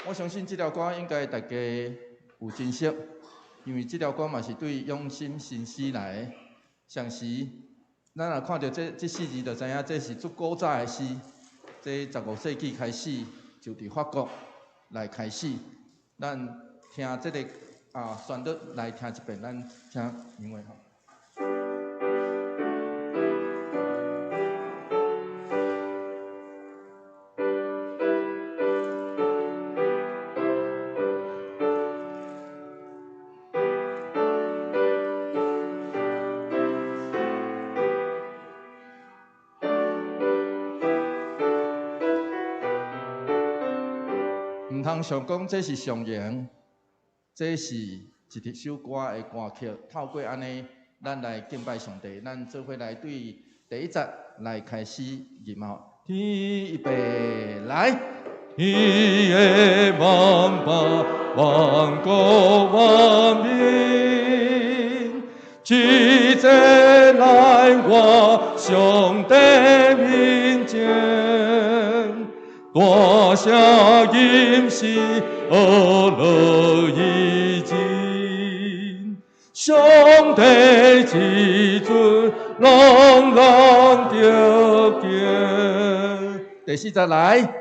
我相信这条歌应该大家有真熟，因为这条歌嘛是对用心新诗来的。上时，咱若看到这四字，就知影这是足古早的诗。这15世纪开始就伫法国来开始。咱听这个旋律来听一遍，咱听因为吼。 唔通想讲这是上言，这是一首歌的歌曲。透过安尼，咱来敬拜上帝，咱做伙来对第一节来开始吟吼。天预备来，天的万邦，万国万民，聚集来我上帝面前，大声吟诗，乐已尽。上帝至尊，人人得见。第四节来。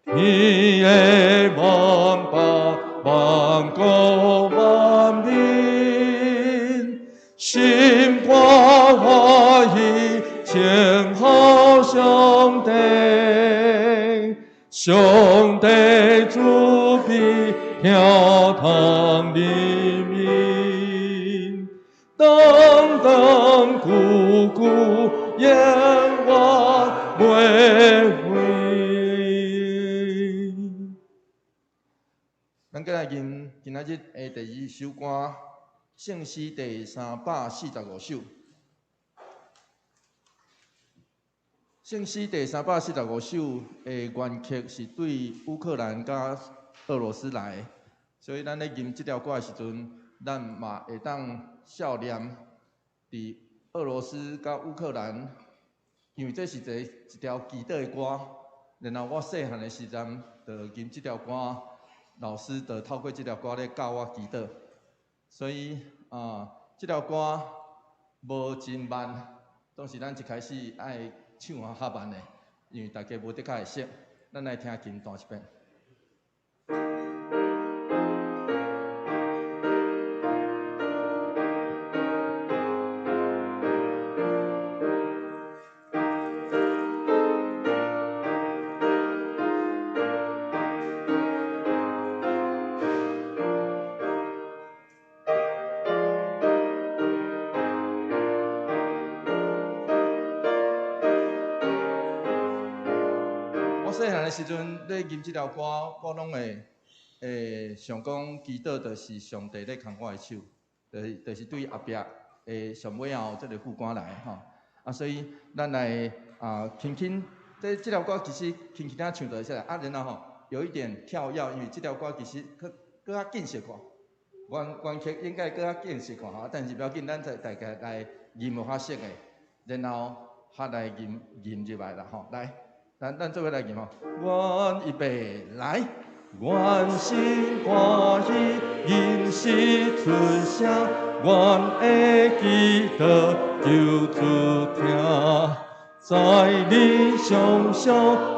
天的万邦，万国万民，心怀欢喜，献好上帝，上帝主必飘堂黎明，等等苦苦眼望归回。 咱再来吟今仔日的第二首歌，圣诗第345首。圣诗第345首的原曲是对乌克兰甲俄罗斯来的，所以咱咧吟这条歌的时阵，咱嘛会当笑念伫俄罗斯甲乌克兰，因为这是一条祈祷的歌。然后我细汉的时阵，就吟这条歌。 老师就透过这条歌咧教我祈祷，所以这条歌无真慢，当时咱一开始爱唱较慢的，因为大家无得较会识。咱来听近段一遍。 细汉的时阵咧吟这条歌，我拢会想讲祈祷，就是上帝咧牵我的手，就是对后壁上尾后这个副歌来吼。所以咱来轻轻，这条歌其实轻轻仔唱就会使啦。然后有一点跳跃，因为这条歌其实搁较紧些看，原曲应该搁较紧些看但是不要紧，咱大家来吟有法式的，然后来吟入来啦来。 咱做伙来吟吼，愿预备来，愿心欢喜，吟诗春声，愿会记得救主听，在你上上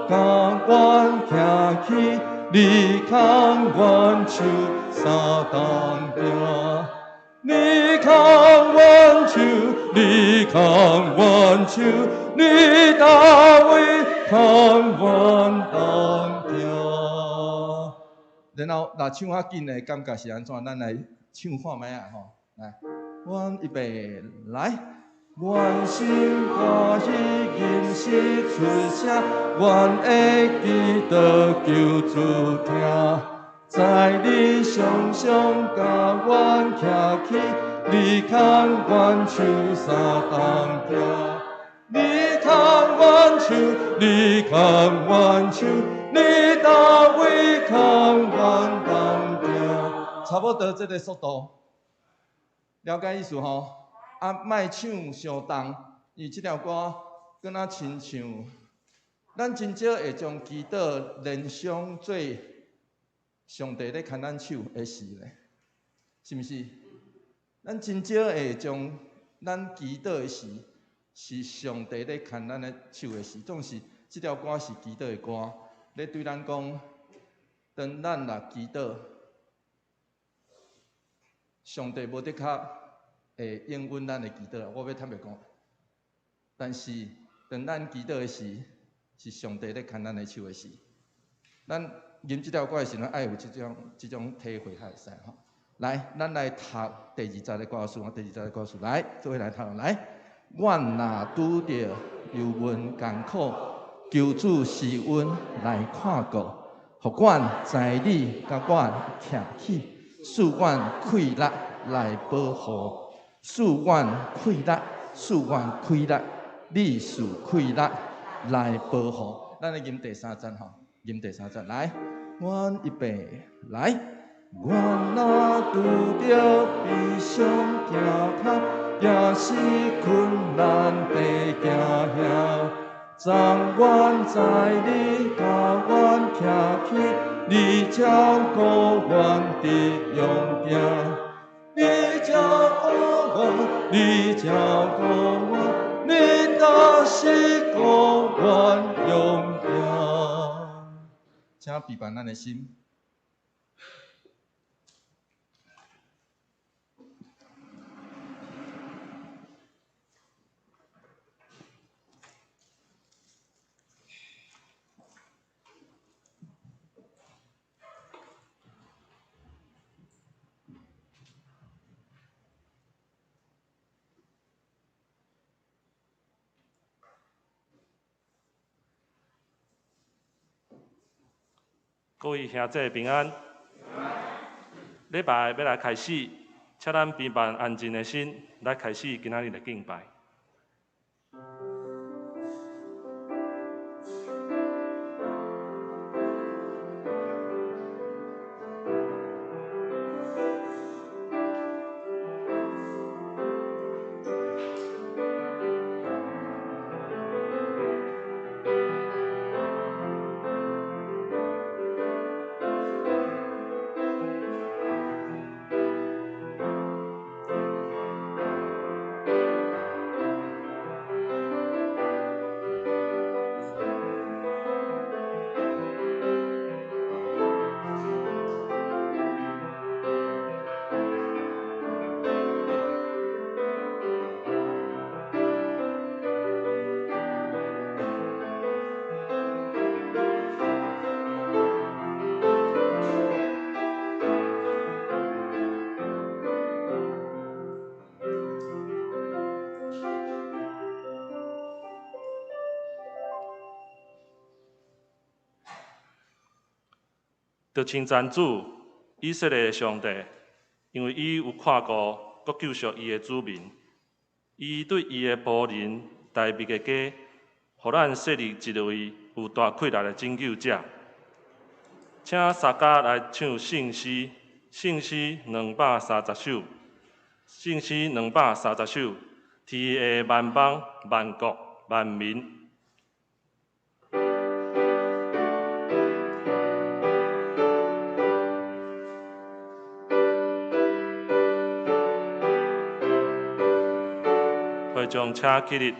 甘愿徛起，你空愿手三当兵。 你空愿手，你空愿手，你大卫空愿当兵。然后若唱较紧的感觉是安怎？咱来唱看卖啊吼，来，愿预备来，愿心欢喜，吟诗出声，愿会记得救主听。 在你上上甘愿徛起，你空愿手三当兵。你空愿手，你空愿手，你大卫空愿当兵。差不多这个速度，了解意思吼？莫唱伤重，因为这条歌敢若亲像，咱真少会将祈祷联想做。上帝咧牵咱手的时咧，是毋是？咱真少会将咱祈祷的时，是上帝咧牵咱的手的时，总是即条歌是祈祷的歌，咧对咱讲，当咱若祈祷，上帝无得较会应允咱的祈祷。我要坦白讲，但是当咱祈祷的时，是上帝咧牵咱的手的时，咱吟即条歌的时阵，爱有即种体会才会使吼。来，咱来读第20节的歌词，第20节的歌词，来，做伙来读。来，阮若拄着忧闷艰苦，求主施恩来看顾，互阮在你甲阮徛起，赐阮气力来保护，赐阮气力，赐阮气力，你赐气力来保护。咱来吟第3节吼，吟第3节，来，阮预备，来。阮若拄着悲伤惊哭，也是困难地行遐，总阮在你甲阮徛起，你照顾阮的用定，你照顾我，你照顾我，你若是顾阮用定，请陪伴咱的心。各位兄弟平安。礼拜要来开始，请咱陪伴安静的心来开始今仔日的敬拜。就称赞主以色列的上帝，因为伊有看顾，佮救赎伊的子民。伊对伊的仆人大卫的家，互咱设立一位有大气力的拯救者。请三家来唱圣诗，圣诗230首，圣诗230首，天下万邦、万国、万民。会众请起立。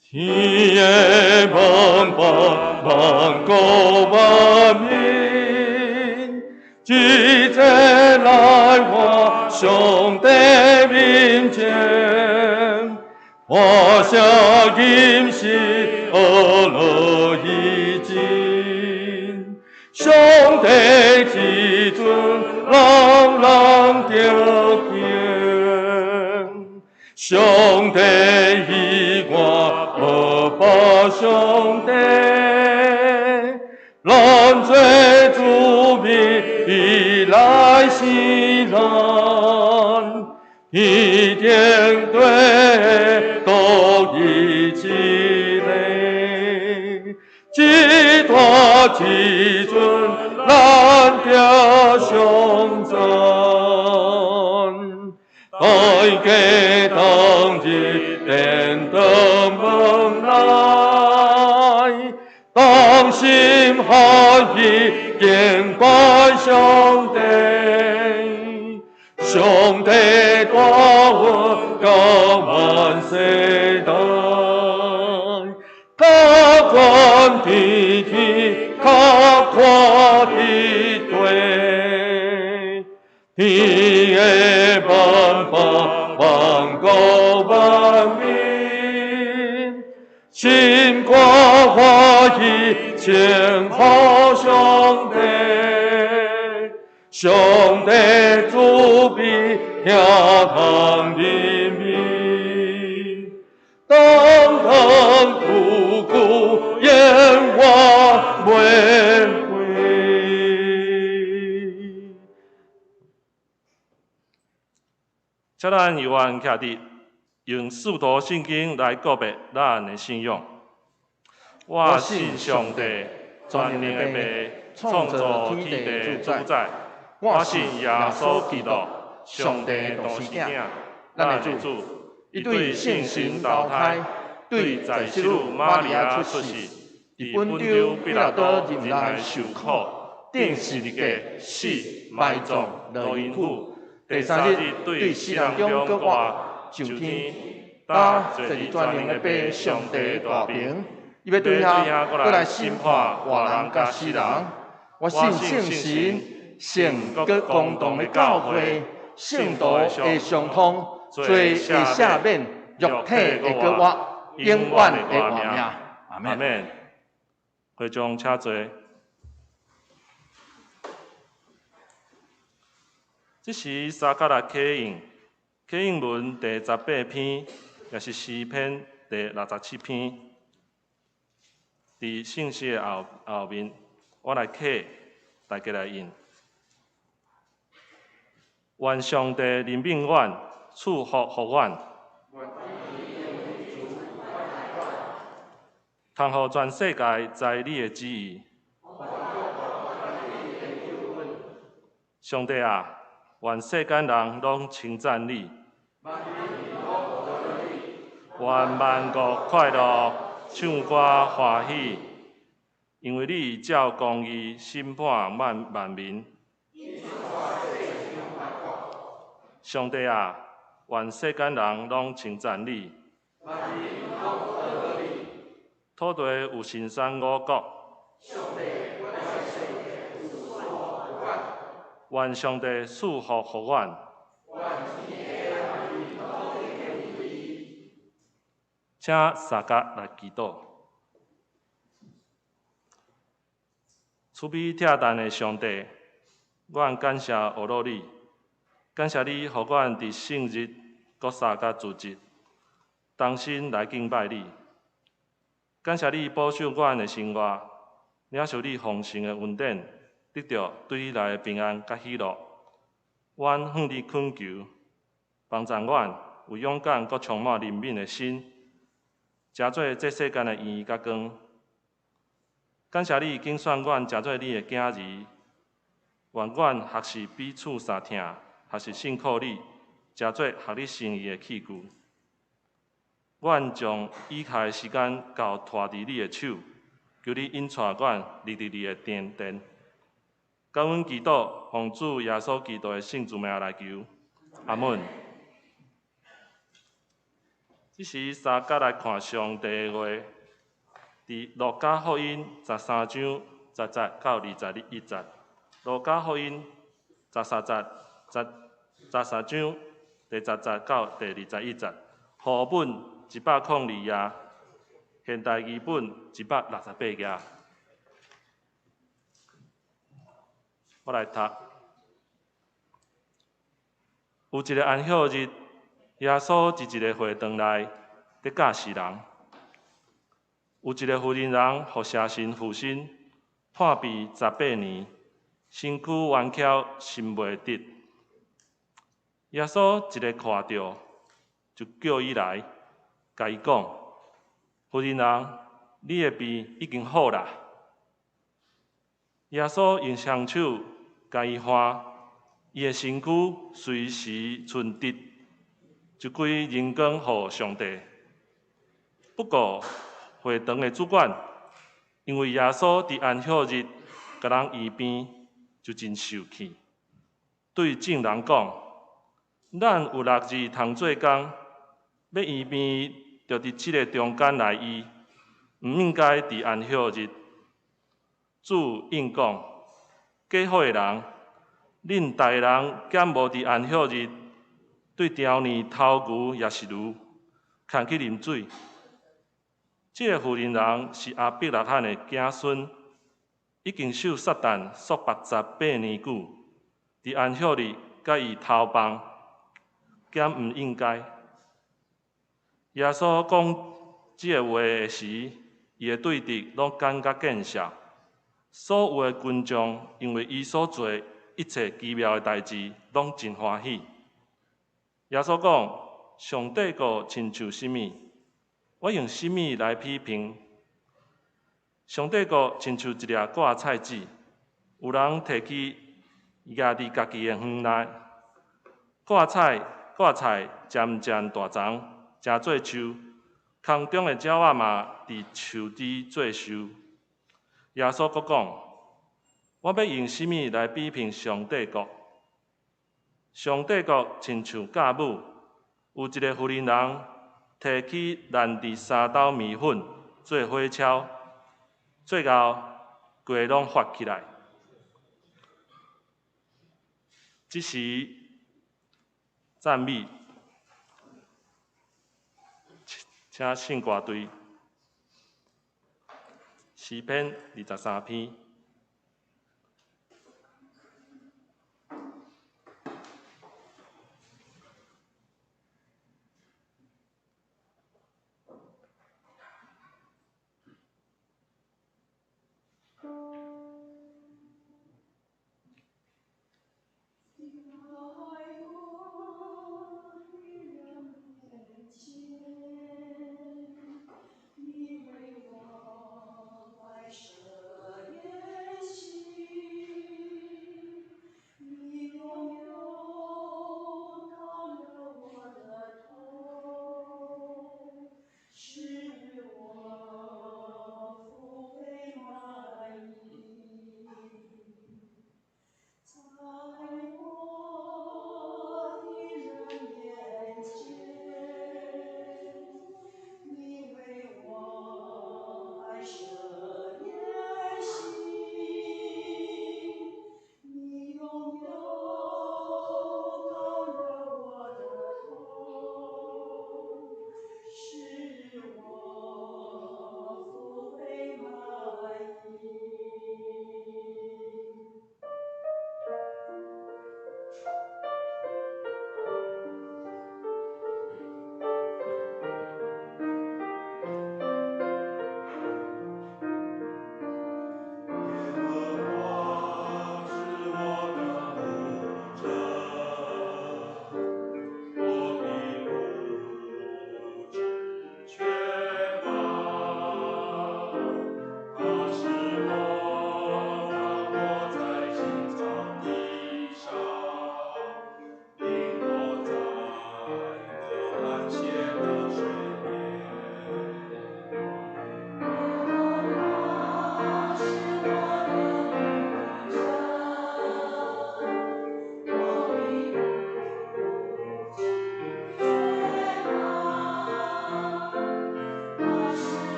天下万邦、万国、万民，聚集来我上帝面前，华夏今世阿乐已尽，上帝之尊人人着见，上帝以我而把上帝，咱罪主民以来是咱，一定对都一起来，基督之尊咱着上赞。在家当日电灯门来，当心合意敬拜上帝，上帝大恩高万世代，他管天天，他看地地，天的万邦万国万民，心光欢喜称好上帝，上帝主必听堂人民，当当苦苦言话袂悔。请咱由愿徛伫，用四图圣经来告别咱的信仰。我信上帝，全能的爸，创造天地的主宰。我信耶稣基督，上帝独生囝，咱的主。伊对圣神投胎，对在世女玛利亚出世，伫本丢比拉多任内受苦，顶十字架死，埋葬，落阴府。第三日对死人中搁活上天，打坐伫全能的爸上帝大名，伊要对遐搁来审判活人甲死人。我信圣神，圣搁公道的教会，圣道会相通，罪会赦免，肉体会搁活，永远会活命。阿门。会众请坐。这是撒迦利启应文第18篇，也是诗篇第67篇。伫信息的后面，我来启，大家来印。愿上帝怜悯阮，赐福予阮，通互全世界知你的旨意。上帝啊！愿世间人拢称赞你，愿万国快乐，唱歌欢喜，因为你照公义审判万民。上帝啊，愿世间人拢称赞你，土地有神山五国。愿上帝赐福予阮。请大家来祈祷。慈悲疼淡的上帝，阮感谢学罗你，感谢你，予阮伫圣日、国撒甲主日，同心来敬拜你。感谢你保守阮的生活，领受你丰盛的恩典。得到对你来的平安甲喜乐，阮向你恳求，帮助阮有勇敢佮充满怜悯的心，诚做这世间的盐甲光。感谢你拣选阮，诚做你的囝儿。愿阮学习彼此相听，学习信靠你，诚做合你心意的器具。阮将以下的时间交托伫你的手，求你引带阮入伫你的殿。感恩祈祷，奉主耶稣基督的圣主名来求，阿门。这是三甲来看上帝的话，伫路加福音13章10节到21节，路加福音13章第10节到第21节，和本102页，现代译本168页。我来读。有一个安息日，耶稣伫一个会堂内伫教示人。有一个妇人人互邪神附身，判闭18年，身躯弯翘，心袂得。耶稣一个看到，就叫伊来，甲伊讲：“妇人人，你的病已经好啦。”耶稣用双手甲伊看，伊的身躯随时顺直就归人光予上帝。不过，会堂的主管因为耶稣伫安息日甲人医病，就真受气，对众人讲：咱有6日通做工，要医病，就伫即个中间来医，毋应该伫安息日。主应讲：过好的人，恁大人减无伫安息日对雕年头牛也是牛，牵去啉水。这个妇人人是亚伯拉罕的子孙，已经受撒旦束缚18年久，伫安息日甲伊偷放，减毋应该。耶稣讲这个话的时，伊的对敌拢感觉见笑。所有的群众因为伊所做一切奇妙的代志，拢真欢喜。耶稣讲：上帝国亲像什么？我用什么来批评？上帝国亲像一粒挂菜籽，有人摕去压伫家己的园内，挂菜渐渐大长，成做树，空中的鸟仔嘛伫树枝做寿。耶稣阁讲：我要用什么来比评上帝国？上帝国亲像酵母，有一个妇人人摕去烂伫3斗面粉做火烧，最后鸡拢发起来。这时赞美，请圣歌队诗篇23篇。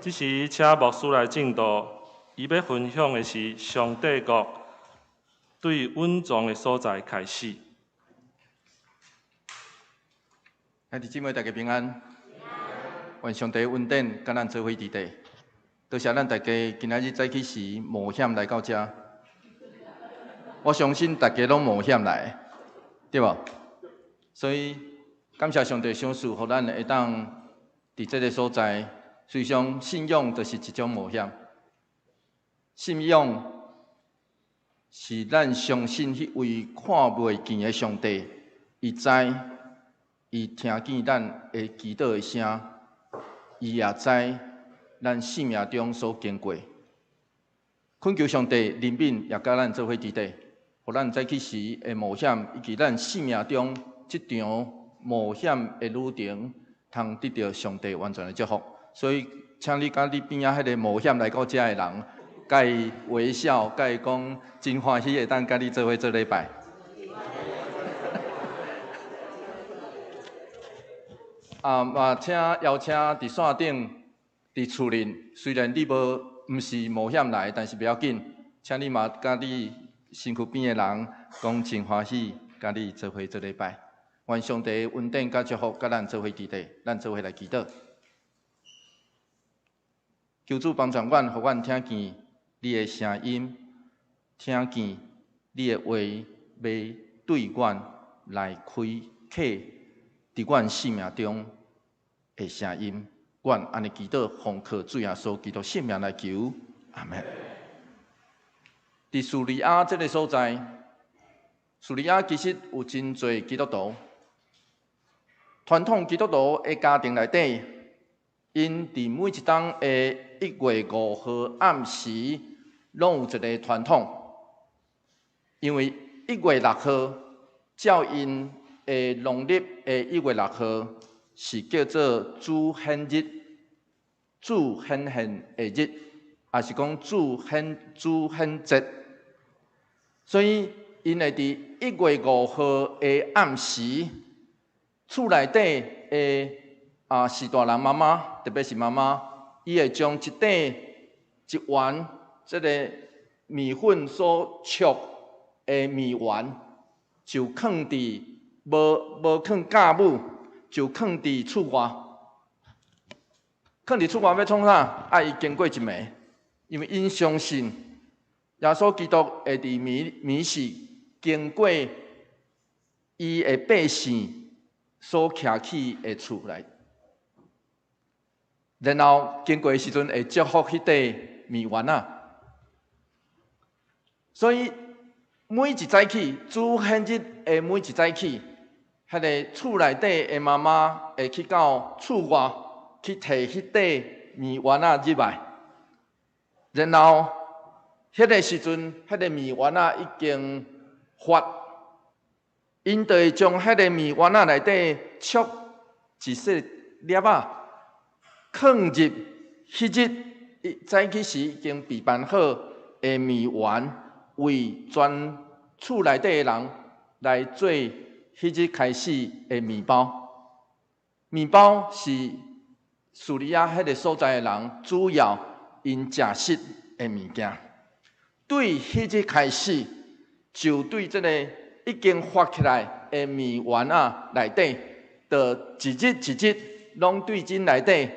这时，请牧师来正道，伊要分享的是上帝国对稳重的所在开始。兄弟姊妹，大家平安。愿上帝恩典甲咱做伙伫地。多谢咱大家今仔日早起时冒险来到遮。我相信大家拢冒险来的，对无？所以感谢上帝赏赐，互咱会当伫这个所在。虽然信仰就是一种冒险，信仰是咱相信迄位看袂见的上帝，伊知，伊听见咱的祈祷的声，伊也知咱生命中所经过。恳求上帝怜悯，也甲咱做伙伫地，互咱早起时的冒险，以及咱生命中即场冒险的旅程，通得到上帝完全的祝福。所以，请你甲你边仔迄个冒险来到遮的人，甲伊微笑，甲伊讲真欢喜会当甲你做伙做礼拜。嘛请邀请伫线顶、伫厝内，虽然你毋是冒险来，但是不要紧，请你嘛甲你身躯边的人讲真欢喜，甲你做伙做礼拜。愿上帝恩典甲祝福，甲咱做伙伫地，咱做伙来祈祷。求主帮助阮，互阮听见你的声音，听见你的话，要对阮来开启伫阮生命中的声音。阮安尼祈祷，奉靠主耶稣基督圣名来求，阿门。伫叙利亚这个所在，叙利亚其实有真侪基督徒，传统基督徒的家庭内底。因伫每一档的1月5号暗时，拢有一个传统，因为1月6号，照因的农历的1月6号是叫做主显日、主显现的日，也是讲主显节，所以因会伫1月5号的暗时，厝内底的是大人妈妈，特别是妈妈，伊会将一丸这个米粉所煮的米丸，就放伫无放架母，就放伫厝外。放伫厝外要创啥？爱伊经过一暝，因为因相信耶稣基督会伫暝时经过伊的百姓所徛起的厝内。然后经过的时阵会祝福迄块米丸啊，所以每一早起主显日的每一早起，迄个厝内底的妈妈会去到厝外去摕迄块米丸啊入来，然后迄个时阵，迄个米丸啊已经发，因就会将迄个米丸啊内底切一细粒啊。放入迄日早起时已经备办好的米丸，为全厝内底的人来做迄日开始的面包。面包是叙利亚迄个所在的人主要因食食的物件。对迄日开始，就对这个已经发起来的面丸啊内底，就一日一日拢对真内底。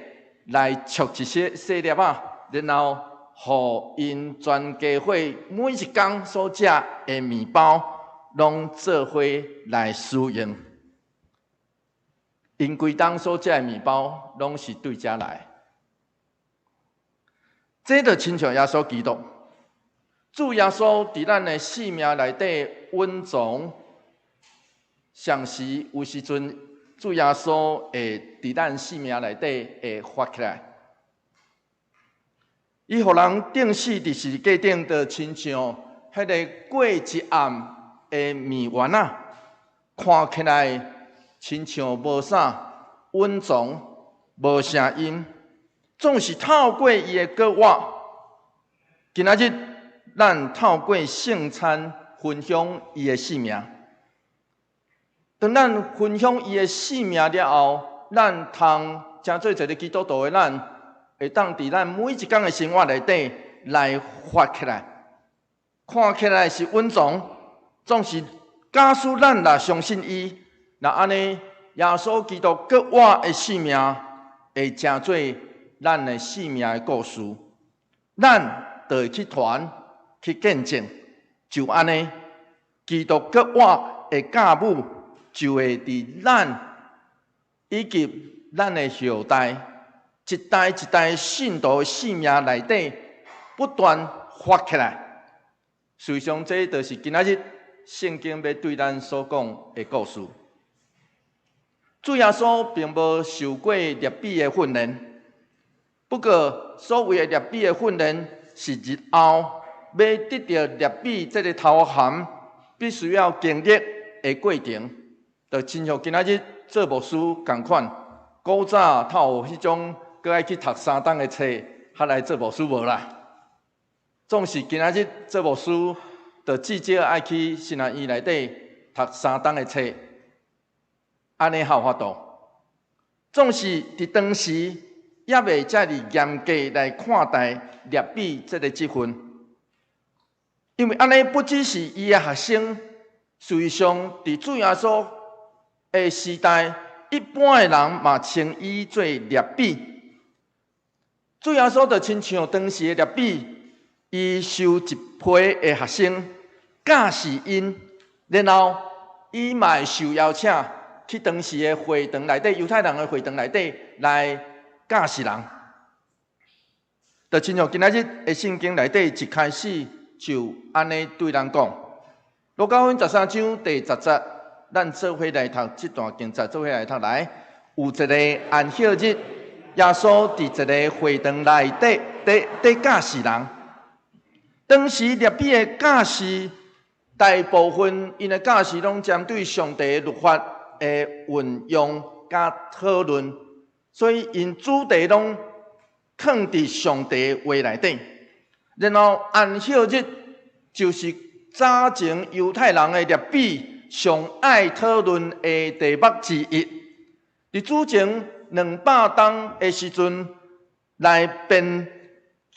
来切一些细粒啊，然后互因全家伙每一工所食的面包，拢做伙来使用。因规工所食的面包，拢是对遮来。这就亲像耶稣基督，主耶稣伫咱的生命内底稳重，上时有时阵。主耶稣会伫咱生命内底会发起来，伊互人定死伫十字架顶，就亲像迄个过一暗的面丸啊，看起来亲像无啥稳重，无声音，总是透过伊的歌活。今仔日咱透过圣餐分享伊的生命。当咱分享伊的生命了后，咱通真做一个基督徒的咱，会当伫咱每一天的生活内底来发起来，看起来是稳重，总是假使咱若相信伊，那安尼耶稣基督搁活的性命会成做咱的性命的故事，咱就会去传去见证，就安尼，基督搁活的教母就会伫咱以及咱的后代一代一代信徒的性命内底不断发起来。实际上，这就是今仔日圣经要对咱所讲的故事。主耶稣并无受过律比的训练，不过所谓的律比的训练是日后要得到律比这个头衔，必须要经历的过程，就亲像今仔日做牧师同款。古早透有迄种搁爱去读3档的册，较来做牧师无啦。总是今仔日做牧师，就至少爱去神学院内底读3档的册。安尼才有法度。总是伫当时也未遮尔严格来看待律比这个职分，因为安尼不只是伊的学生，实际上伫主耶稣的时代，一般的人嘛称伊做律比。主耶稣就亲像当时的律比，伊收一批的学生教示因，然后伊嘛会受邀请。去当时的会堂内底，犹太人的会堂内底来教示人，就亲像今仔日的圣经内底一开始就安尼对人讲。路加福音13章第10节，咱做伙来读这段经节，做伙来读来。有一个安息日，耶稣伫一个会堂内底在教示人。当时律比的教示，大部分因的教示拢针对上帝的律法的运用甲讨论，所以因主题拢放伫上帝的话内底。然后安息日就是早前犹太人的律比上爱讨论的题目之一。伫主前200冬的时阵来编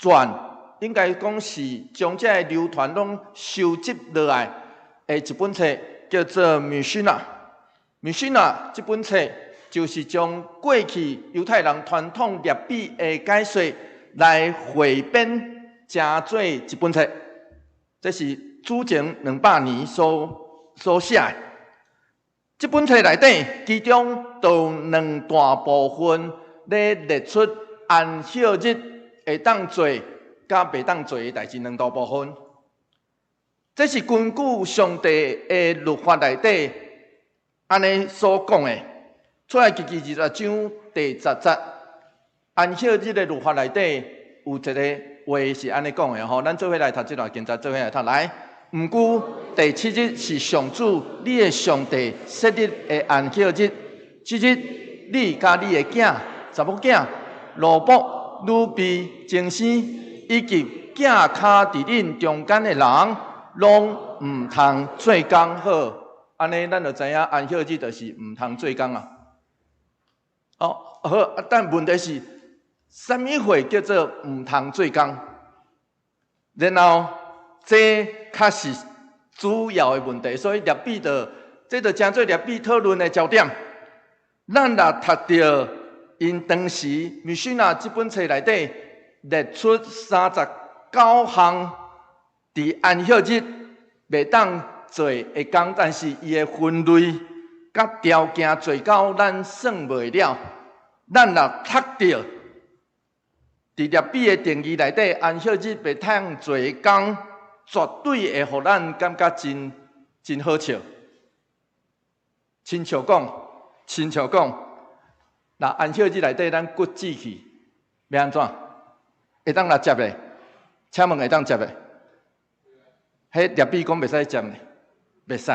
撰，应该讲是将这流传拢收集落来的一本册，叫做《米须纳》。米须纳这本册就是将过去犹太人传统律比的解说来汇编成做一本册，这是主前200年所写的。这本册内底，其中就有2大部分咧列出安息日会当做甲袂当做的代志2大部分。这是根据上帝的律法内底。安尼所讲的，出来记20章第10节，安息日的律法内底有一个话是安尼讲的吼，咱做伙来读这段经节，做伙来读来。毋过第7日是上主你的上帝设立的安息日，这日你甲你的囝、查某囝、奴仆、女婢、精生，以及囝脚伫恁中间的人，拢毋通做工好。安尼，咱就知影安息日就是毋通做工啊。哦，好，但问题是，什么话叫做毋通做工？然后，这确实主要的问题，所以律比这就成做律比讨论的焦点。咱若读到因当时米须纳这本册内底列出39项伫安息日袂当做会讲，但是伊的分类甲条件做到咱算袂了。咱若读到伫律比的定义内底，安息日袂当做工，绝对会互咱感觉真好笑。亲像讲，那安息日内底咱骨子去要安怎？会当来接咧？请问会当接咧？迄律比讲袂使接咧。袂使，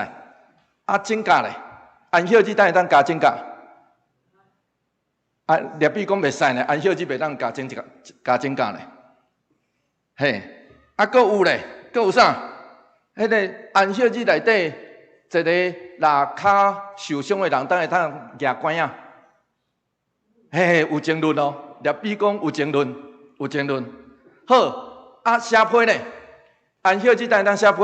整假咧，安息日当加整假，律比讲袂使咧，安息日袂当加整假咧，嘿，阁有咧，阁有啥？迄个安息日内底，一个若骹受伤的人，当会当举拐啊，嘿，有争论哦。立比讲有争论，有争论。好，啊写批呢？按休即代当写批，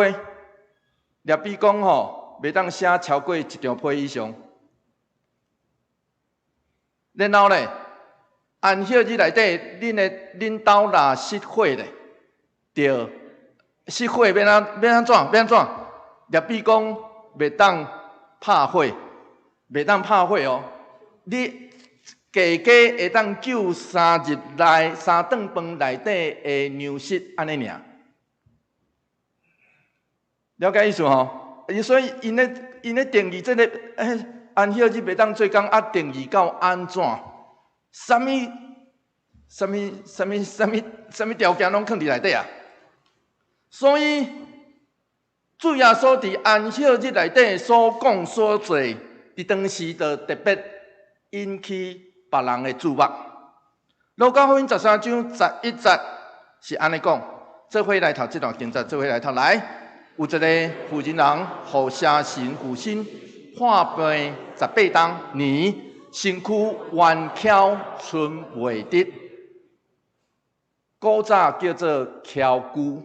立比讲吼，袂当写超过一张批以上。然后呢，按休即内底，恁兜若失火咧，着失火要安怎？立比讲袂当拍火，袂当拍火哦。你加会当救3顿饭内底的粮食，安尼尔。了解意思吼？所以因咧定义这个安息日袂当做工，啊定义到安怎？什么条件拢放伫内底啊？所以主耶稣伫安息日内底所讲所做，伫当时就特别引起别人的注目。路加福音13章11节是安尼讲，做伙来读这段经节，做伙来读来。有一个妇人人，互邪神附身，患病18年，身躯完翘寸袂得，古早叫做翘姑，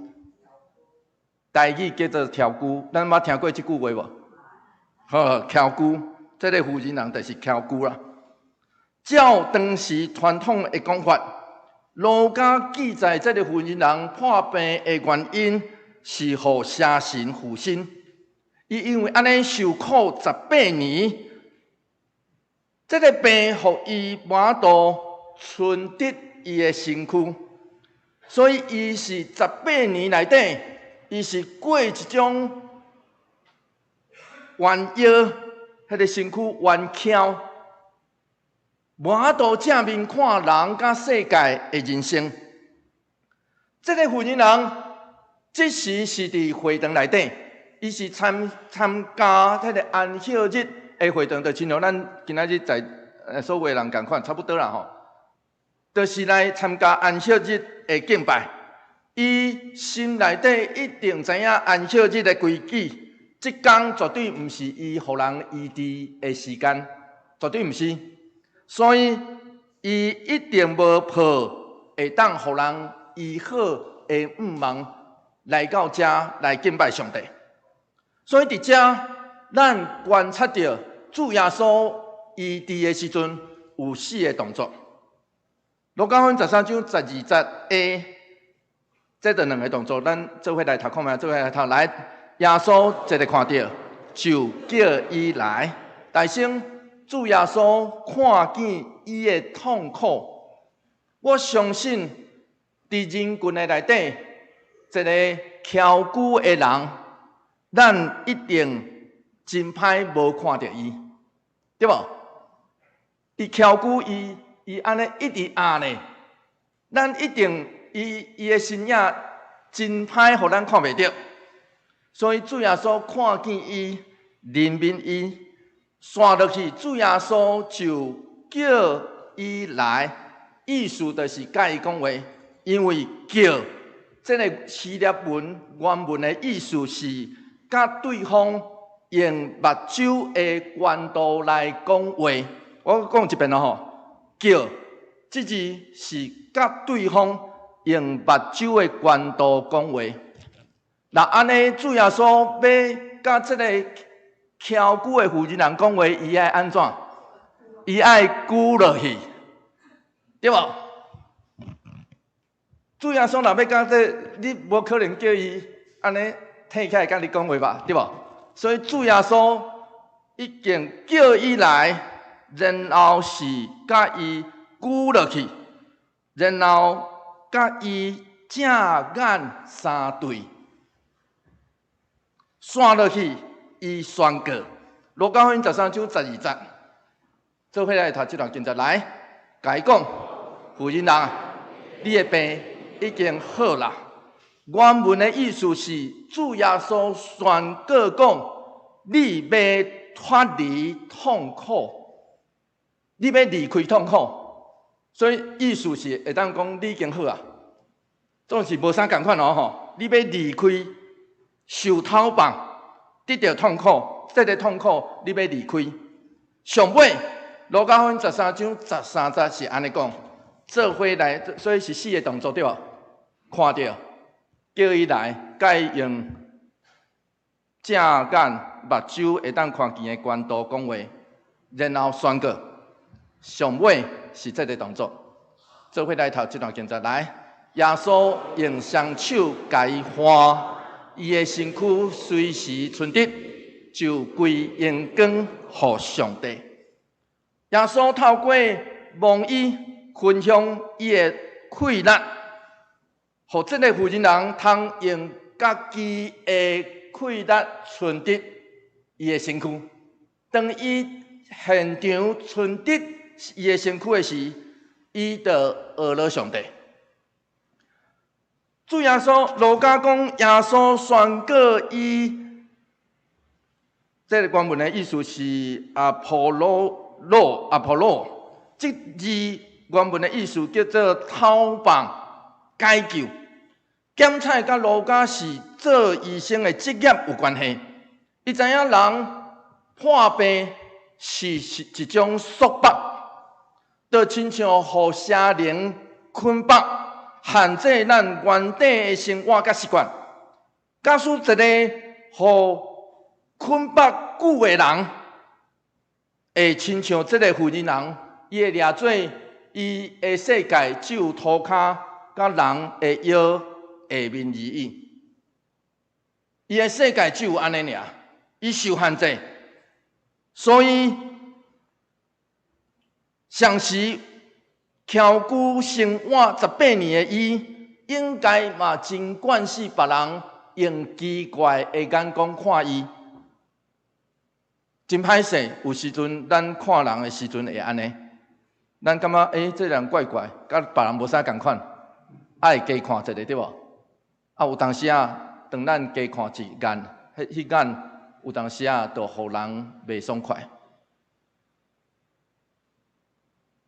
台语叫做翘姑，咱捌听过这句话无？好，翘姑，这个妇人人就是翘姑啦。照当时传统的讲法，路加记载这个妇人人破病的原因是互邪神附身，伊因为安尼受苦18年，这个病互伊满度存得伊的身躯，所以伊是18年内底，伊是过一种弯腰，迄个身躯弯翘。满度正面看人甲世界的人生，这个妇人人即时是伫会堂内底，伊是参加迄个安息日的会堂，就亲像咱今仔日在所有人共款，差不多啦吼，就是来参加安息日的敬拜。伊心内底一定知影安息日的规矩，即天绝对毋是伊互人医治的时间，绝对毋是。所以，伊一定无抱会当互人医好的望来到遮来敬拜上帝。所以伫遮，咱观察到主耶稣医治的时阵有4个动作。路加福音13章12节 A， 这2个动作，咱做伙来读看觅，做伙来读来。耶稣一个看到，就叫伊来，大声。主耶稣看见伊的痛苦，我相信伫人群的内底，一个翘姑的人，咱一定真歹无看到伊，对无？伫翘姑伊安尼一直压呢，咱一定伊的身影真歹，互咱看袂到。所以主耶稣看见伊，怜悯伊。刷落去，主耶稣就叫伊来，意思就是甲伊讲话，因为叫这个希腊文原文的意思是甲对方用目睭的关度来讲话。我讲一遍咯吼，叫这字是甲对方用目睭的关度讲话。那安尼，主耶稣要甲这个翘姑的妇人人讲话，伊爱安怎？伊爱跪落去，对无？主耶稣若要甲这，你无可能叫伊安尼退起来甲你讲话吧，对无？所以主耶稣已经叫伊来，然后是甲伊跪落去，然后甲伊正眼相对，散落去。伊宣告，路加福音13章12节，做伙来读这段经节来，甲伊讲，妇人人，你的病已经好啦。原文的意思是，主耶稣宣告讲，你要脱离痛苦，你要离开痛苦，所以意思是会当讲你已经好啊，总是无啥共款哦吼，你要离开受头棒。得到痛苦，这个痛苦你要离开。上尾，路加福音13章13节是安尼讲：做伙来，所以是4个动作对无？看到，叫伊来，甲伊用正眼、目睭会当看见的悬度讲话，然后宣告。上尾是这个动作。做伙来读这段经节来。耶稣用双手甲伊画，伊的身躯随时存得，就归荣光予上帝。耶稣透过蒙伊分享伊的快乐，互这个妇人人通用家己的快乐存得伊的身躯。当伊现场存得伊的身躯的时，伊就学了上帝。主耶稣，路加讲耶稣宣告伊，这个原文的意思是阿波罗，这字原文的意思叫做讨棒、解救。检采甲路加是做医生的职业有关系。伊知影人破病是一种束缚，就亲像互邪灵捆绑。限制咱原底的生活甲习惯。假使一个互捆绑久的人，会亲像这个妇人人，伊会掠做伊的世界只有涂骹甲人的腰下面而已。伊的世界只有安尼尔，伊受限制，所以上时。翘居生活18年的伊，应该嘛真惯是别人用奇怪的眼光看伊，真歹势。有时阵咱看人的时阵会安尼，咱感觉这人怪怪，甲别人无啥共款，爱加看一下对无？有当时当咱加看一眼，迄眼有当时就互人袂爽快。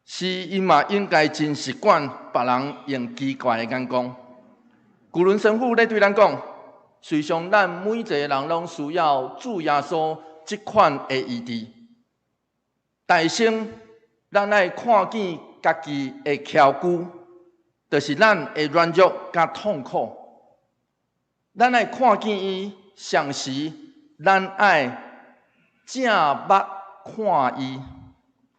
是伊嘛应该真习惯别人用奇怪的眼光。古伦神父咧对咱讲，随上咱每一个人拢需要主耶稣即款的医治。大先，咱爱看见家己的翘居，就是咱的软弱甲痛苦。咱爱看见伊，上时咱爱正目看伊。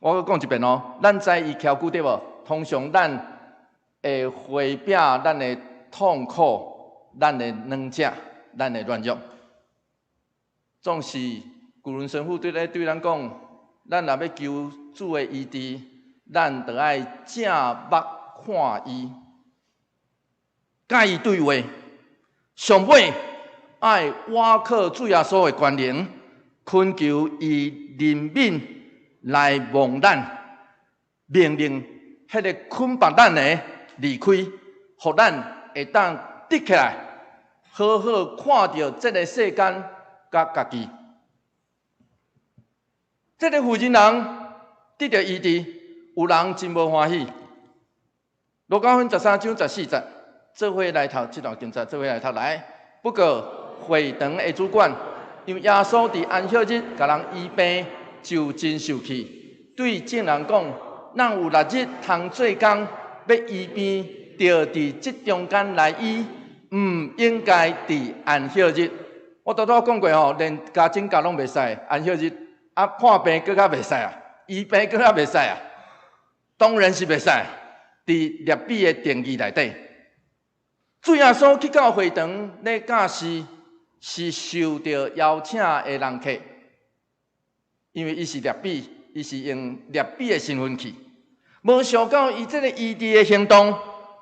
我讲一遍哦，咱知伊翘久对无？通常咱会回避咱的痛苦、咱的软弱、咱的软弱。总是古伦神父对咱讲，咱若要求主的医治，咱着爱正目看伊，甲伊对话。上尾爱挖靠主耶稣的关联，恳求伊怜悯。来望咱，命令迄个捆绑咱的离开，互咱会当直起来，好好看到这个世间甲家己。这个妇人人得到医治，有人真无欢喜。路加福音13章14节，做伙来读这段经节，做伙来读来。不过会堂的主管，因为耶稣伫安息日甲人医病。就真受气，对众人讲：，咱有6日通做工，要医病，就伫这中间来医，唔应该伫安息日。我拄讲过吼，连家政家拢袂使，安息日看病更加袂使啊，医病更加袂使啊，当然是袂使。伫列比的定义内底，主耶稣去到会堂咧教示，是受到邀请的人客。因为伊是列比，伊是用列比的身份去，无想到伊这个医治的行动，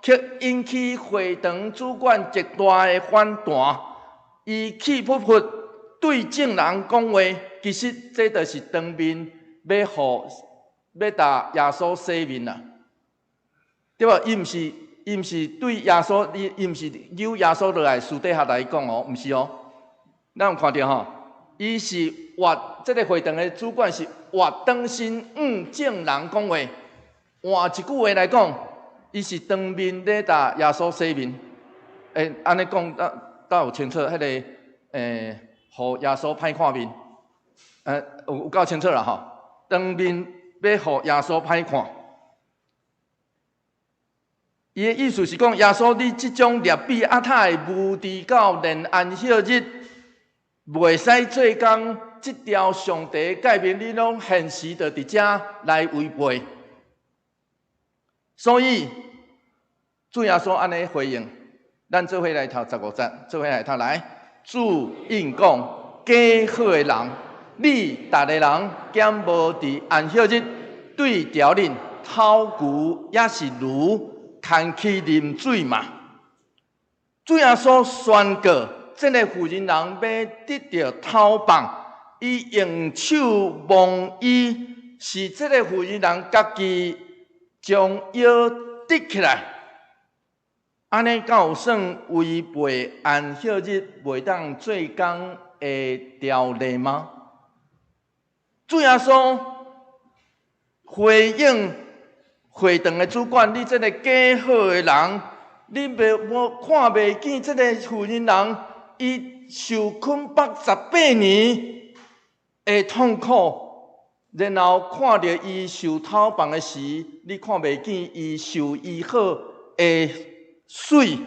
却引起会堂主管极大的反弹。伊气噗噗对众人讲话，其实这就是当面要搭耶稣洗面啦，对吧？伊毋是对耶稣，伊毋是揪耶稣落来私底下来讲哦，毋是哦，咱有看到吼。伊是这个会堂的主管是当心众人讲话，换一句话来讲，伊是当面咧搭耶稣洗面。安尼讲，倒有清楚迄个互耶稣歹看面，有够清楚啦吼。当面要互耶稣歹看。伊的意思是讲，耶稣你即种劣比亚太的无知到连安息日袂使做工，即条上帝诫命你拢现时就伫遮来违背。所以主耶稣安尼回应，咱做伙来读15节，做伙来读来。主应讲：假好的人，你逐个人兼无伫安息日对条人偷牛也是驴，牵去啉水嘛？主耶稣宣告，这个妇人人要得到偷棒，伊用手摸伊，是这个妇人人家己将腰直起来。安尼敢有算违背安息日袂当做工的条例吗？主耶稣回应会堂的主管，你这个假好的人，你无看袂见这个妇人人，伊受困绑18年的痛苦，然后看到伊受偷棒的时，你看袂见伊受医好的水，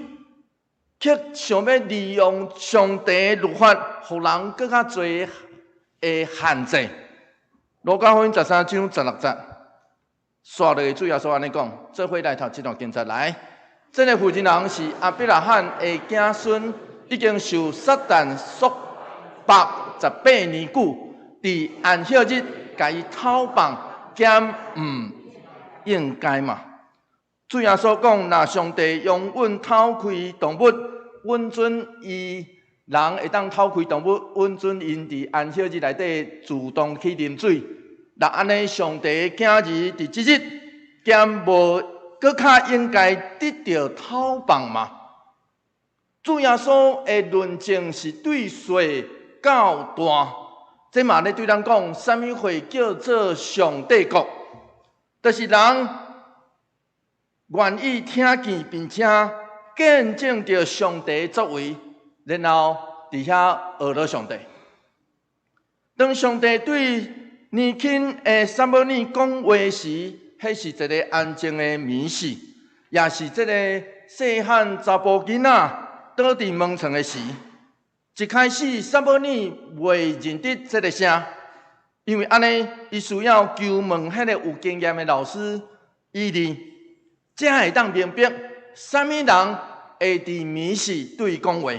却想要利用上帝的律法，互人更较侪的限制。路加福音13章16节，刷落去主耶稣安尼讲，做伙来读这段经节来。这个妇人人是亚伯拉罕的子孙，已经受撒旦束缚18年久，伫安息日甲伊偷棒，减应该嘛？主耶稣讲：若上帝用阮偷开动物，阮准伊人会当偷开动物，阮准因伫安息日内底自动去啉水。若安尼，上帝的囝儿伫即日，兼无搁较应该得到偷棒嘛？主耶稣的论证是对小到大，这嘛咧对咱讲，啥物会叫做上帝国？就是人愿意听见并且见证着上帝的作为，然后伫遐学了上帝。当上帝对年轻的撒母耳讲话时，迄是一个安静的暝时，也是这个细汉查甫囡仔倒伫门床的时。一开始撒母耳袂认得这个声，因为安尼伊需要求问迄个有经验的老师伊利，才会当明白啥物人会伫暝时对伊讲话。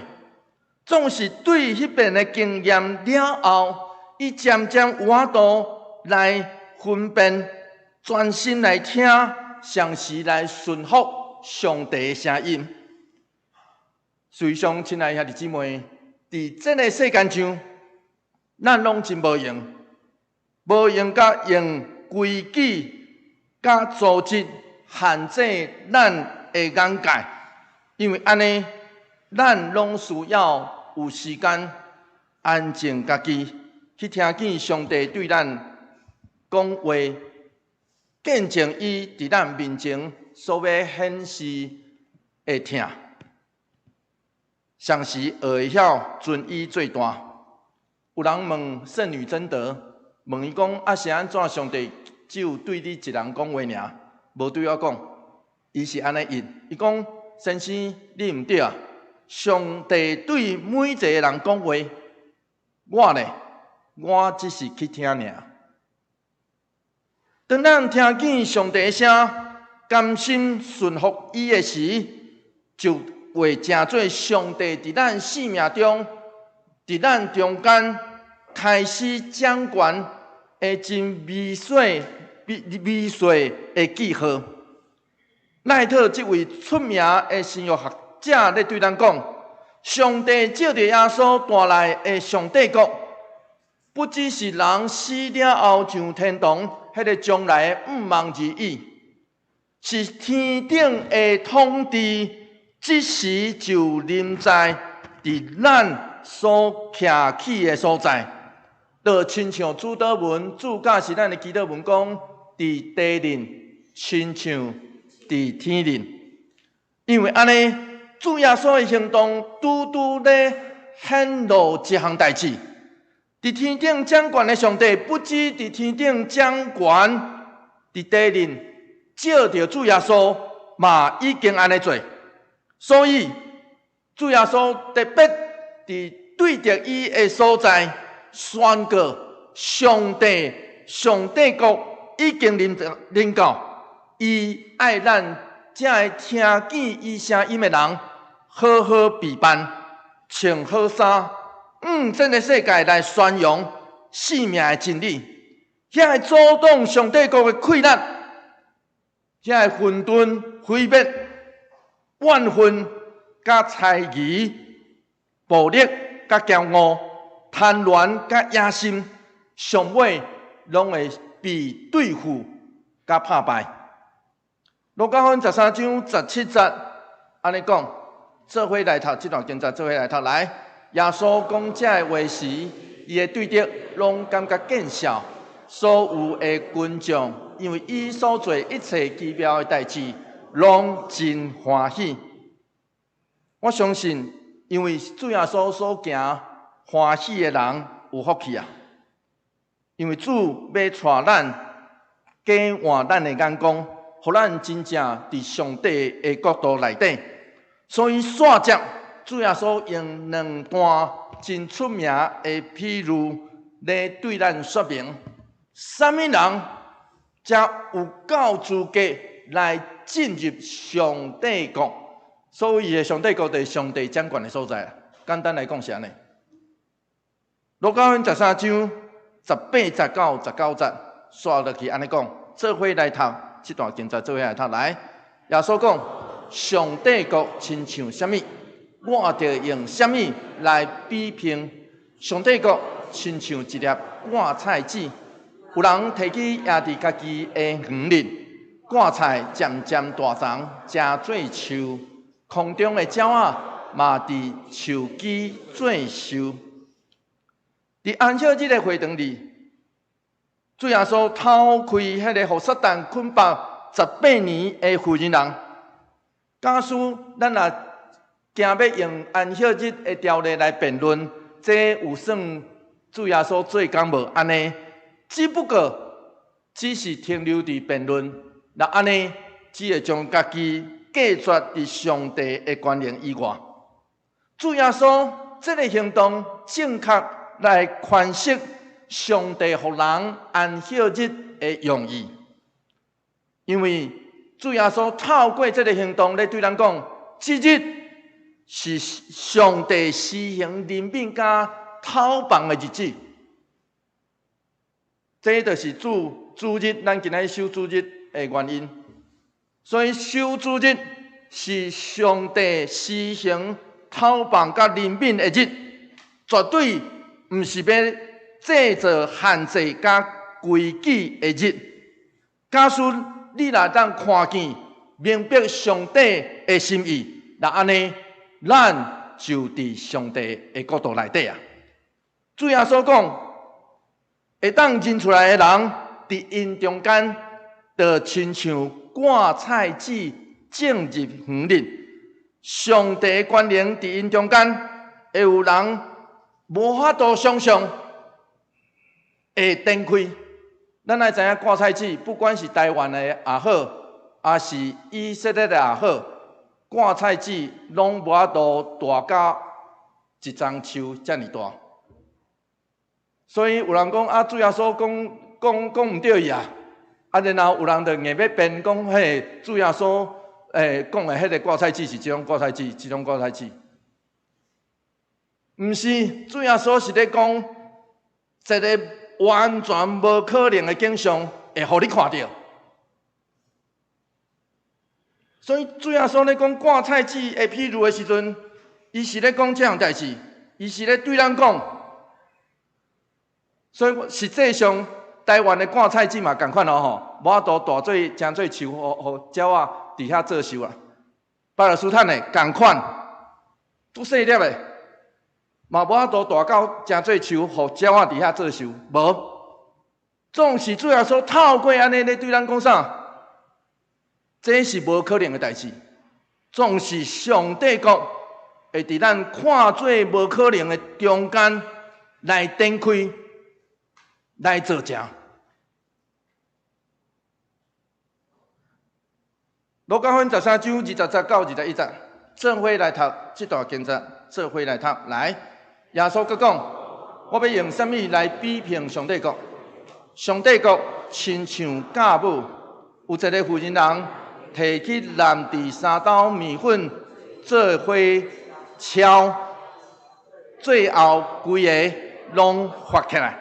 总是对迄边的经验了后，伊渐渐有法度来分辨，专心来听，详细来顺服上帝的声音。随上，亲爱兄弟姊妹，伫这个世间上，咱拢真无用，无用甲用规矩甲组织限制咱的眼界，因为安尼，咱拢需要有时间安静家己去听见上帝对咱讲话，见证伊伫咱面前所要显示的听。详时学会晓尊伊最大。有人问圣女贞德，问伊讲啊是安怎？上帝只有对你一人讲话尔，无对我讲。伊是安尼应，伊讲先生你毋对啊，上帝对每一个人讲话，我呢，我只是去听尔。当咱听见上帝的声，甘心顺服伊的时，就会成做上帝伫咱生命中，伫咱中间开始掌权的真美水的记号。奈特这位出名的神学学者咧对咱讲，上帝照着耶稣带来的上帝国，不只是人死了后上天堂，迄个将来的毋茫之意，是天顶的统治，即时就临在伫咱所徛起的所在。就亲像主祷文，主教是咱的祈祷文讲，伫地人，亲像伫天人。因为安尼，主耶稣的行动拄拄咧显露一项代志。伫天顶掌权的上帝，不止伫天顶掌权，伫地人照着主耶稣嘛已经安尼做，所以主耶稣特别伫对着伊的所在宣告：上帝国已经临到，伊爱咱才会听见伊声音的人，好好备办，穿好衫，这个世界来宣扬生命的真理，遐会阻挡上帝国的溃烂。遐个混沌、毁灭、怨恨、甲猜疑、暴力、甲骄傲、贪婪、甲野心，上尾拢会被对付、甲打败。路加福音13章17节安尼讲，做伙来读这段经节，做伙来读来。耶稣讲这个话时，伊的对敌拢感觉见笑，所有的群众。因为伊所做一切奇妙的代志，拢真欢喜。我相信，因为主耶稣所行欢喜的人有福气啊！因为主要带咱改换咱的眼光，互咱真正伫上帝的国度内底。所以线接主耶稣用两段真出名的譬喻来对咱说明，什么人才有够资格来进入上帝国。所谓的上帝国，就是上帝掌管的所在。简单来讲是安尼。路加福音13章18、19、19节，刷落去安尼讲，做伙来读这段经节，做伙来读来。耶稣讲：上帝国亲像什么？我着用什么来比拼？上帝国亲像一粒挂菜籽。有人摕起压伫家己的园里，挂菜渐渐大长，成做树。空中的鸟仔嘛伫树枝做寿。伫安息日的会堂里，主耶稣偷开迄个互撒旦捆绑18年的妇人人。假使咱若惊要用安息日的条例来辩论，这有算主耶稣做工无？安尼？只不过只是停留伫辩论，那安尼只会将家己隔绝伫上帝的权能以外。主耶稣这个行动正确来诠释上帝互人安息日的用意，因为主耶稣透过这个行动来对咱讲，这日是上帝施行怜悯甲讨放的日子。这就是主日，咱今仔守主日的原因。所以守主日是上帝施行讨放甲怜悯的日，绝对毋是要制造限制甲规矩的日。假使你若当看见明白上帝的心意，那安尼咱就伫上帝的国度内底啊。主耶稣讲，会当认出来的人，伫因中间，就亲像挂菜籽种入园里。上帝的权能伫因中间，会有人无法度想象会展开。咱爱知影挂菜籽，不管是台湾的也好，还是以色列的也好，挂菜籽拢无法度大到一丛树遮尔大。所以有人讲啊，主耶稣讲毋对伊啊，然后有人就硬要辩讲，迄主耶稣讲的迄个挂菜籽是即种挂菜籽，即种挂菜籽，毋是主耶稣是咧讲一个完全无可能的景象会互你看到。所以主耶稣咧讲挂菜籽的譬喻的时阵，伊是咧讲这样代志，伊是咧对咱讲。所以实际上，台湾的挂菜籽嘛共款吼，无法度大做成做树，互鸟仔伫遐做寿啊。巴勒斯坦的共款，拄细粒的，嘛无法度大到成做树，互鸟仔伫遐做寿，无。总是主耶稣透过安尼咧对咱讲啥？这是无可能的代志。总是上帝国会伫咱看做无可能的中间来展开。来做成，罗家芬13章20节到21节，做伙来读这段经节，做伙来读。来，耶稣佮讲：我要用什么来比评上帝国？上帝国亲像酵母，有一个妇人人摕去蓝地3斗面粉做伙敲，最后规个拢发起来。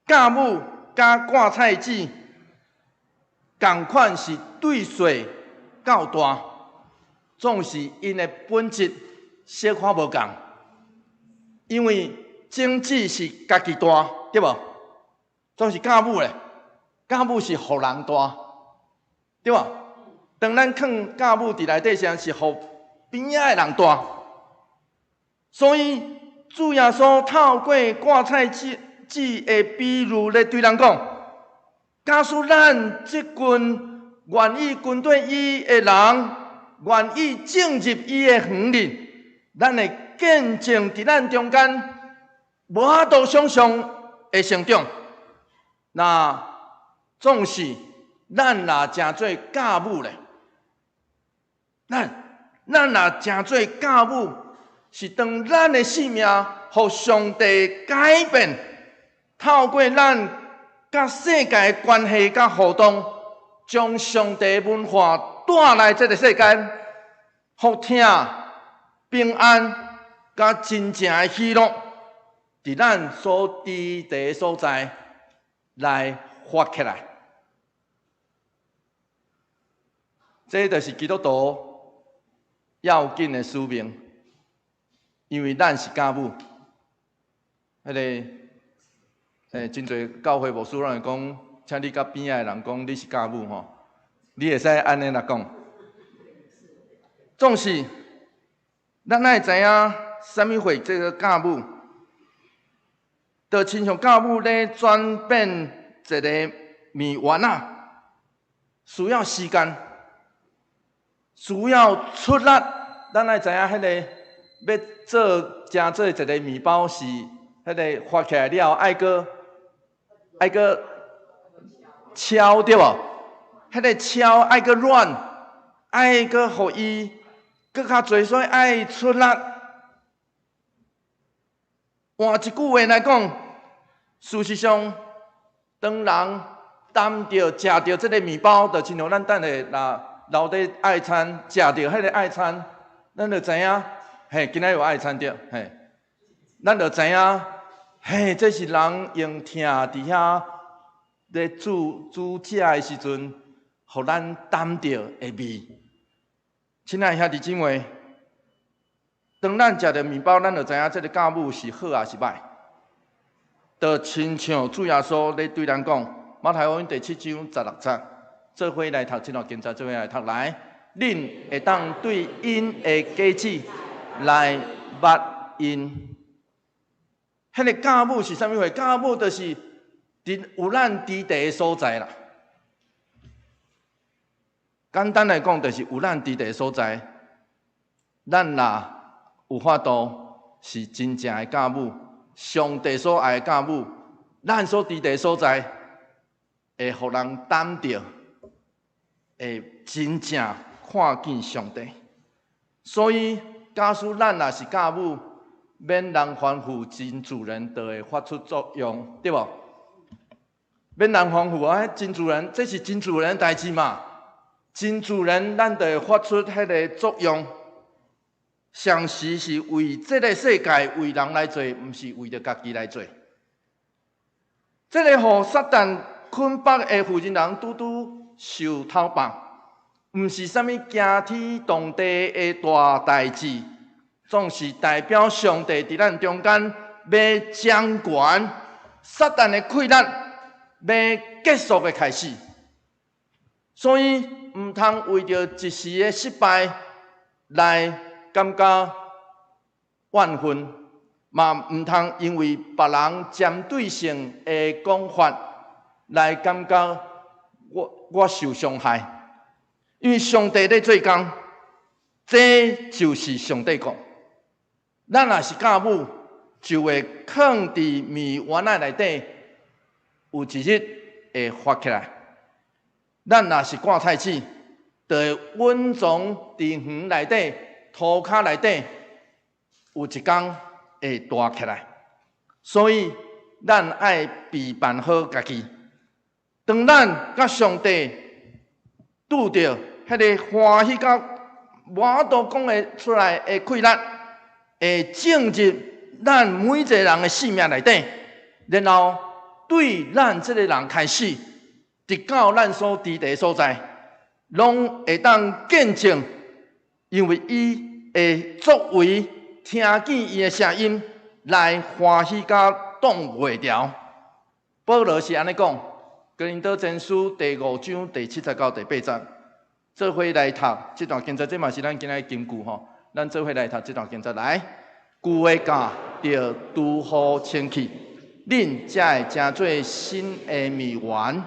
酵母加芥菜籽，同款是对水较大，总是因的本质小可无共。因为种子是家己大，对无？总是酵母咧，酵母是互人大，对无？当咱放酵母伫内底时，是互边仔的人大。所以主耶稣透过芥菜籽的比喻咧对人讲：假使咱即群愿意跟对伊的人，愿意进入伊的园里，咱会见证伫咱中间，无法度想象会成长。那总是咱若诚做酵母咧，咱若诚做酵母，是当咱的性命互上帝改变，透过咱甲世界的关系甲互动，将上帝文化带来这个世间，福听、平安，甲真正的喜乐，伫咱所住的所在来发起来。这就是基督徒要紧的使命，因为咱是酵母。真侪教会牧师拢会讲，请你甲边仔的人讲你是酵母吼，你会使安尼来讲。总是，咱爱知影什么会这个酵母，就亲像酵母咧转变一个面丸啊，需要时间，需要出力。咱爱知影迄个要做一个面包是，迄个发起来了，爱个敲对无？迄个敲爱个软，爱个互伊搁较侪，所以爱出力。换一句话来讲，事实上，当人担着食着这个面包，就亲像咱等下若留伫爱餐，食着迄个爱餐，咱就知影，嘿，今仔有爱餐着，嘿，咱就知影，嘿，这是人用疼伫遐咧煮食的时阵，互咱担着的味。亲爱兄弟姊妹，当咱食着面包，咱就知影这个酵母是好还是歹。就亲像主耶稣咧对咱讲，马太福音第7章16节，做伙来读这段经节，做伙来读来。恁会当对因的家子来捌因。迄个酵母是啥物货？酵母就是有咱伫地的所在啦。简单来讲，就是有咱伫地的所在，咱若有法度是真正的酵母，上帝所爱的酵母，咱所伫地的所在，会互人担着，会真正看见上帝。所以，假使咱若是酵母，免人吩咐，真自然就会发出作用，对无？免人吩咐啊，真自然，这是真自然的代志嘛。真自然，咱就会发出迄个作用。上时是为这个世界、为人来做，毋是为着家己来做。这个互撒旦捆绑的妇人人，拄拄受偷绑，毋是啥物惊天动地的大代志，总是代表上帝伫咱中间要掌权，撒旦的溃烂要结束的开始。所以，毋通为着一时的失败来感觉怨愤，嘛毋通因为别人针对性的讲法来感觉我受伤害。因为上帝在做工，这就是上帝国。咱若是酵母，就会放伫面丸仔内底，有一日会发起来。咱若是挂菜籽，就会稳从伫园内底、涂骹内底，有一天会大起来。所以，咱爱备办好家己。当咱甲上帝拄着迄个欢喜甲无法度讲会出来的快乐，会进入咱每一个人的生命内底，然后对咱这个人开始，直到咱所伫地所在，拢会当见证，因为伊会作为听见伊的声音来欢喜甲挡袂牢。保罗是安尼讲，《哥林多前书》第5章第7节到第8节。做伙来读这段经节，这嘛是咱今仔金句吼。咱做伙来读这段经节来。旧的教着拄好清气，恁才会成做新的米丸。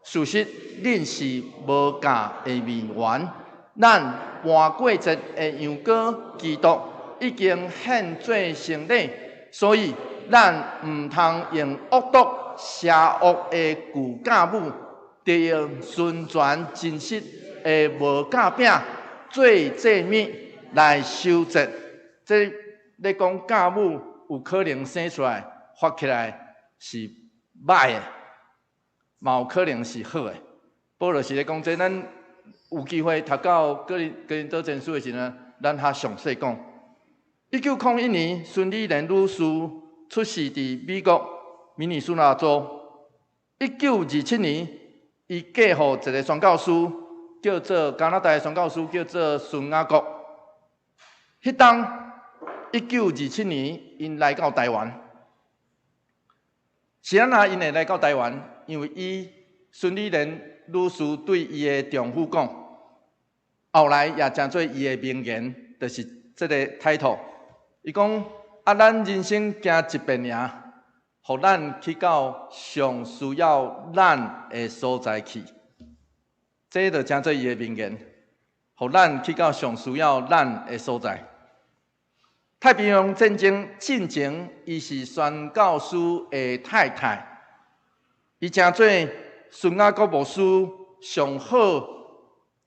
事实恁是无教的米丸。咱搬过节的羊羔基督已经献做成礼，所以咱唔通用恶毒邪恶的旧教母，得用顺传真实的无教饼做祭物来修节。这咧讲教母有可能生出来发起来是歹的，嘛有可能是好的。保罗是咧讲这，咱有机会读到哥林多前书的时阵，咱较详细讲。1901年，孙理莲女士出世伫美国明尼苏达州。1927年，伊嫁互一个宣教师，叫做加拿大的宣教师，叫做孙雅各。迄当1927年，因来到台湾。是安那因会来到台湾？因为伊孙理莲女士对伊的丈夫讲，后来也成做伊的名言，就是这个title。伊讲啊，咱人生行一遍尔，互咱去到上需要咱的所在去。这就成做伊的名言，互咱去到上需要咱的所在。太平洋战争进前，伊是宣教师的太太，伊成做孙雅各牧师上好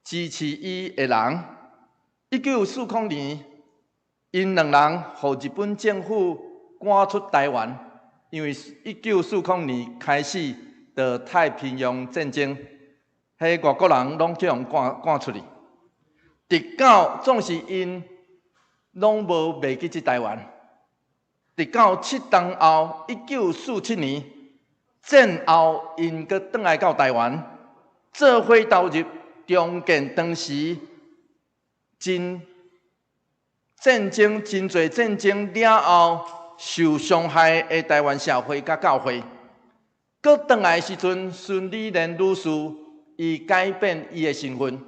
支持伊的人。1940年，因两人互日本政府赶出台湾，因为1940年开始的太平洋战争，迄外国人拢去互赶出去，直到总是因拢无袂记即台湾，直到七冬后1947年战后，因阁转来到台湾，做伙投入重建当时战争真侪战争了后受伤害的台湾社会甲教会。阁转来时阵，孙理莲女士伊改变伊的身份，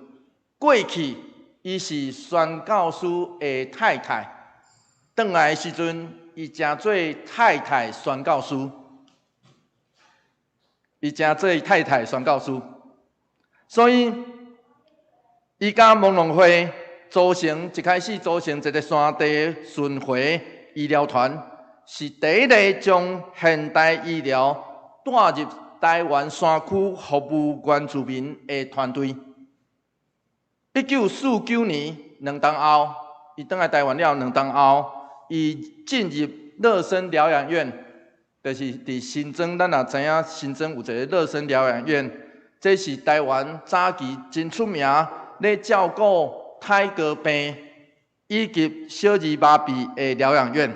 过去伊是宣教师的太太，转来时阵伊成做太太宣教师。伊成做太太宣教师，所以伊甲蒙龙会组成一开始组成一个山地巡回医疗团，是第一个将现代医疗带入台湾山区服务原住民的团队。1949年2冬后，伊转来台湾了2冬后，伊进入乐生疗养院。就是伫新庄，咱也知影新庄有一个乐生疗养院，这是台湾早期真出名咧照顾胎哥病以及小儿麻痹的疗养院。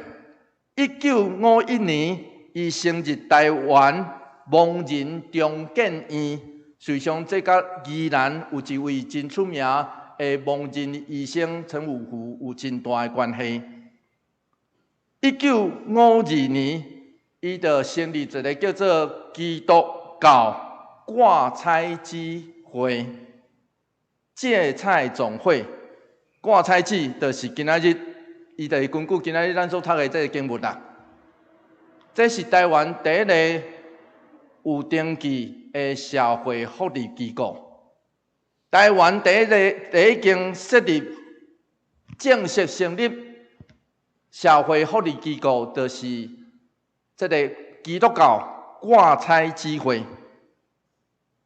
1951年，伊成立台湾盲人重建院，实际上这甲宜兰有一位真出名的盲人医生陈武福有真大的关系。1952年。伊就成立一个叫做基督教挂彩枝会芥菜总会。挂彩枝就是今仔日，伊就是根据今仔日咱所读的这个经文啦。这是台湾第一个有登记的社会福利机构，台湾第一间设立正式成立社会福利机构，就是这个基督教挂彩枝会。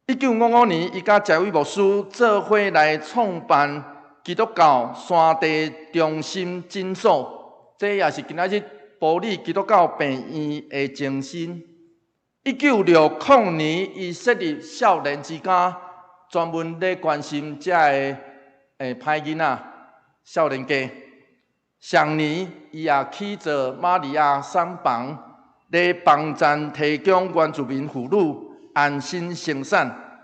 1955年，伊甲谢伟牧师做伙来创办基督教山地中心诊所，这也是今仔日埔里基督教病院的前身。1960年，伊设立少年之家，专门咧关心遮个歹囡仔、少年家。上年，伊也起做玛利亚产房，咧帮站提供原住民妇女安心生产。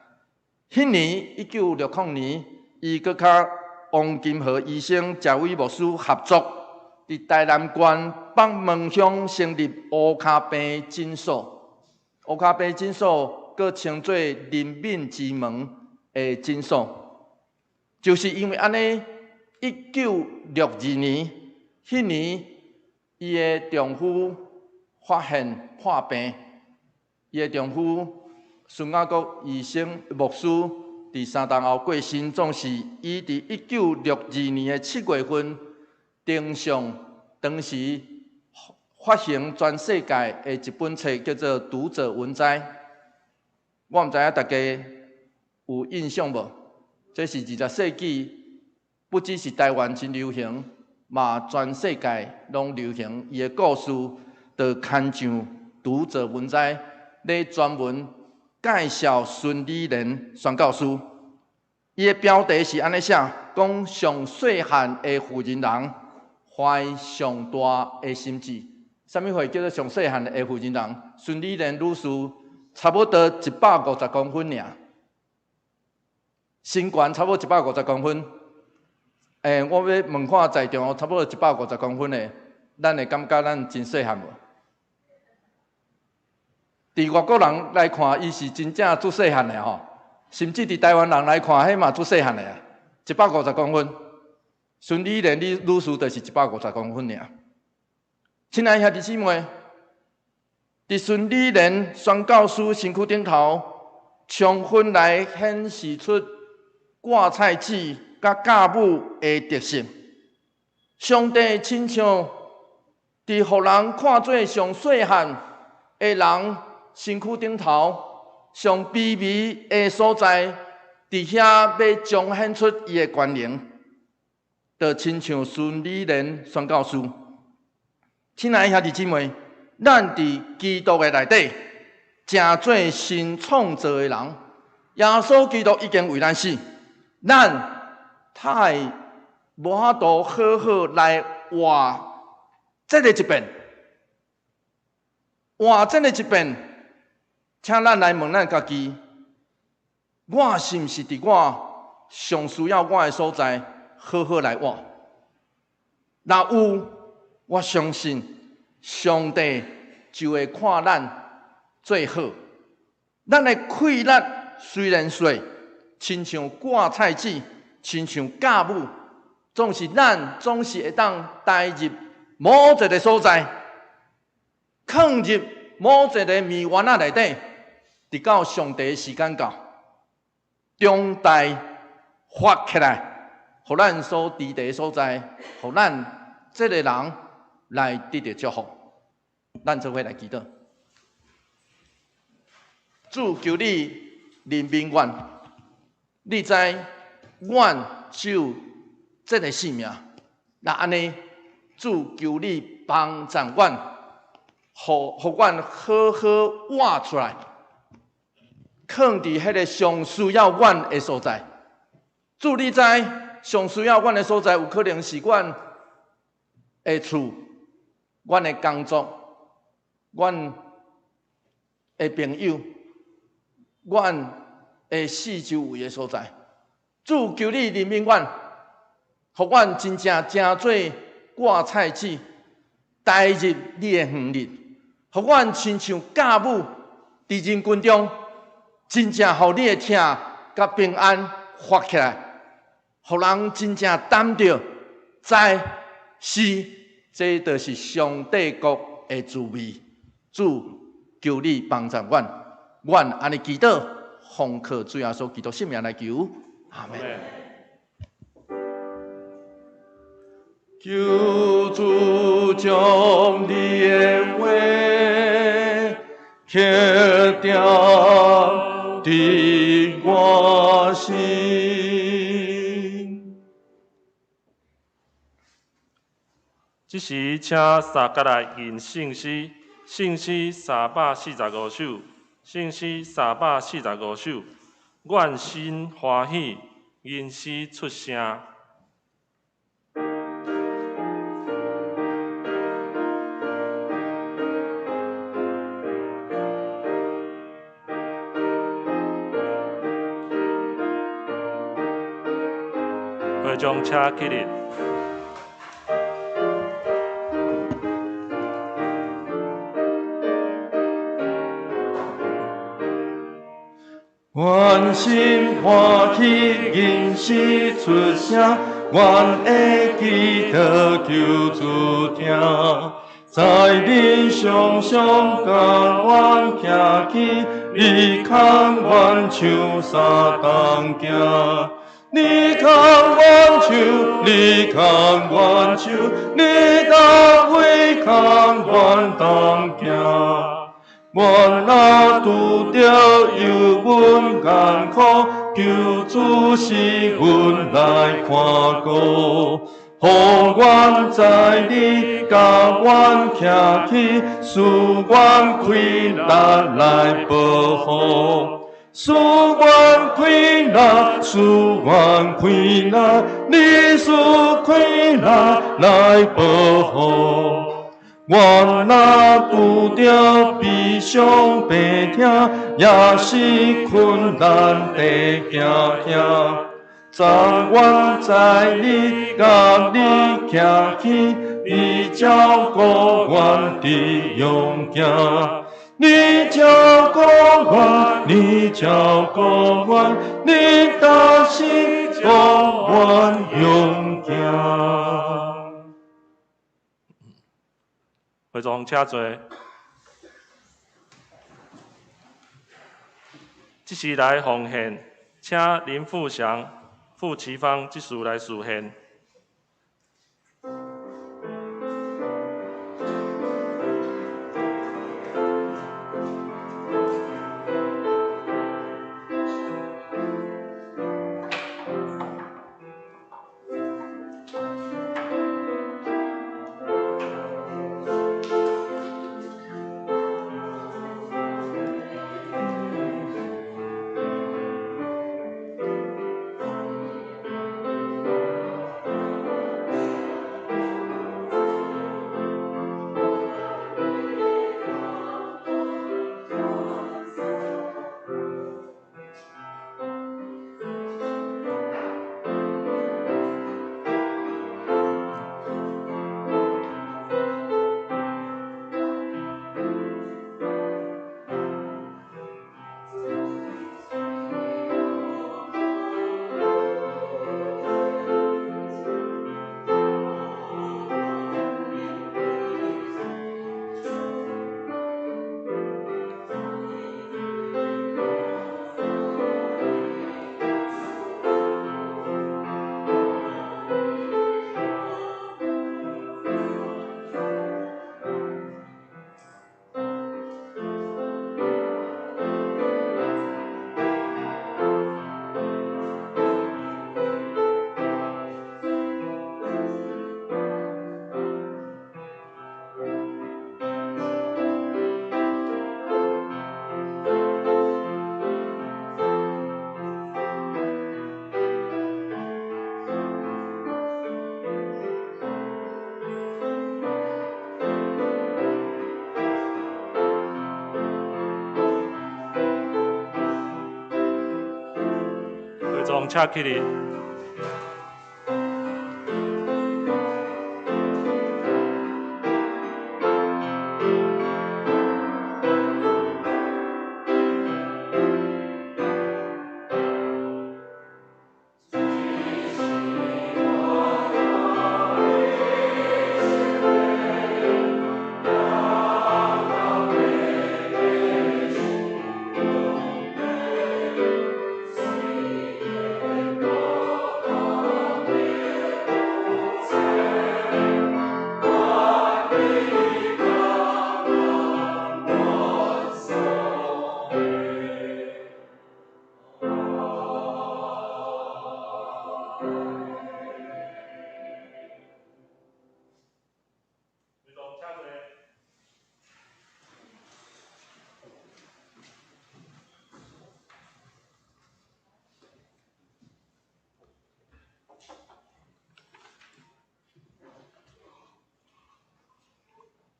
迄年1960年，伊搁甲王金河医生、谢伟牧师合作，伫台南县北门乡成立乌骹病诊所。乌骹病诊所搁称作人民之门的诊所，就是因为安尼，1962年迄年，伊的丈夫发现破病，伊的丈夫孙亚国医生牧师伫3冬后过身，总是伊伫1962年的7月份登上当时发行全世界的一本册，叫做《读者文摘》。我毋知影大家有印象无？这是20世纪，不只是台湾真流行，嘛全世界拢流行。伊的故事就牵上《读者文摘》，咧专门介绍孙理莲宣教师。伊的标题是安尼写：讲上细汉的妇人人，怀上大的心志。啥物话叫做上细汉的妇人人？孙理莲女士差不多150公分尔，身高差不多150公分。我要问看在场差不多150公分的，咱会感觉咱真细汉无？伫外国人来看，伊是真正足细汉的吼，甚至伫台湾人来看，迄嘛足细汉的啊，150公分。孙理莲女士就是150公分尔。亲爱兄弟姊妹，伫孙理莲宣教师身躯顶头，充分来显示出挂菜子甲教母的特性。上帝亲像伫互人看做上细汉的人身躯顶头上卑微的所在，伫遐要彰显出伊的权能，就亲像孙理莲宣教师。亲爱的兄弟姊妹，咱伫基督的内底，正做新创造的人。耶稣基督已经为咱死，咱太无法度好好来活这个一遍，活这个一遍，请咱来问咱家己：我是毋是伫我上需要我的所在，好好来活？若有，我相信上帝就会看咱最好。咱的气力虽然细，亲像挂菜子，亲像教母，咱总是会当带入某一个所在，放入某一个迷园仔内底，直到上帝的时间到，中台发起来，互咱所伫地的所在，互咱这个人来得到祝福。咱做伙来祈祷。主求你怜悯阮，你知阮只有这个性命，那安尼，主求你帮助阮，互阮好好活出来，放伫迄个上需要阮的所在。主你知上需要阮的所在，有可能是阮的厝、阮的工作、阮的朋友、阮的四周围的所在。主求你怜悯阮，互阮真正做挂菜子，带入你的园里，互阮亲像教母伫人群中，真正互你的疼甲平安发起来，互人真正担着，知是这就是上帝国的滋味。主求你帮助阮，阮安尼祈祷，奉靠主耶稣基督圣名来求，阿门。求主将你的话刻在地即时请三甲来吟圣诗，圣诗345首，圣诗345首，愿心欢喜，吟诗出声。会将车起立。愿心欢喜，吟诗出声，愿会记得求主听。在你上上甘愿徛起，你空愿唱三当行。你空愿唱，你空愿唱，你到位空愿当行。愿若拄着忧闷艰苦，求主使阮来看顾。互阮在你甲阮徛起，使阮开力来保护。使阮开力，使阮开力，你使开力来保护。愿若拄着悲伤病痛，也是困难地行行。但愿在你甲你徛起，你照顾阮的勇行。你照顾阮，你照顾阮，你担心顾阮勇行。会众请坐。即时来奉献，请林富祥、傅奇芳即时来示献。会众请起立。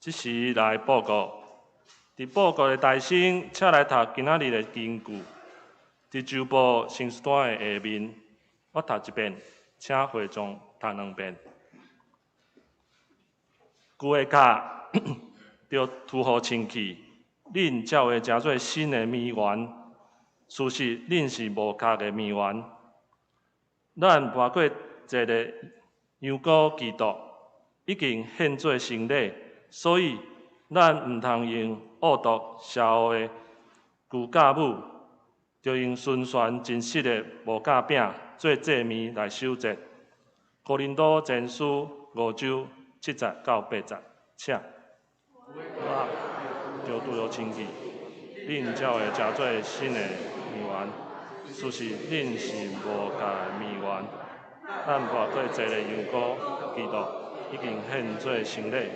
即时来报告。伫报告的台先，请来读今仔日的金句。伫周报新书单的下面，我读一遍，请会众读2遍。旧的卡着涂互清气，恁才会食做新的面圆。事实恁是无卡的面圆。咱跋过一个羊羔基督，已经献做圣礼，所以咱毋通用恶毒消耗的牛甲母，就用纯全真实的无甲饼做祭面来守节。哥林多前书5章7节到8节，请。就拄着清气，恁才会食做新的面圆。事实恁是无甲的面圆。咱跋过一个羊羔基督，已经献做圣礼，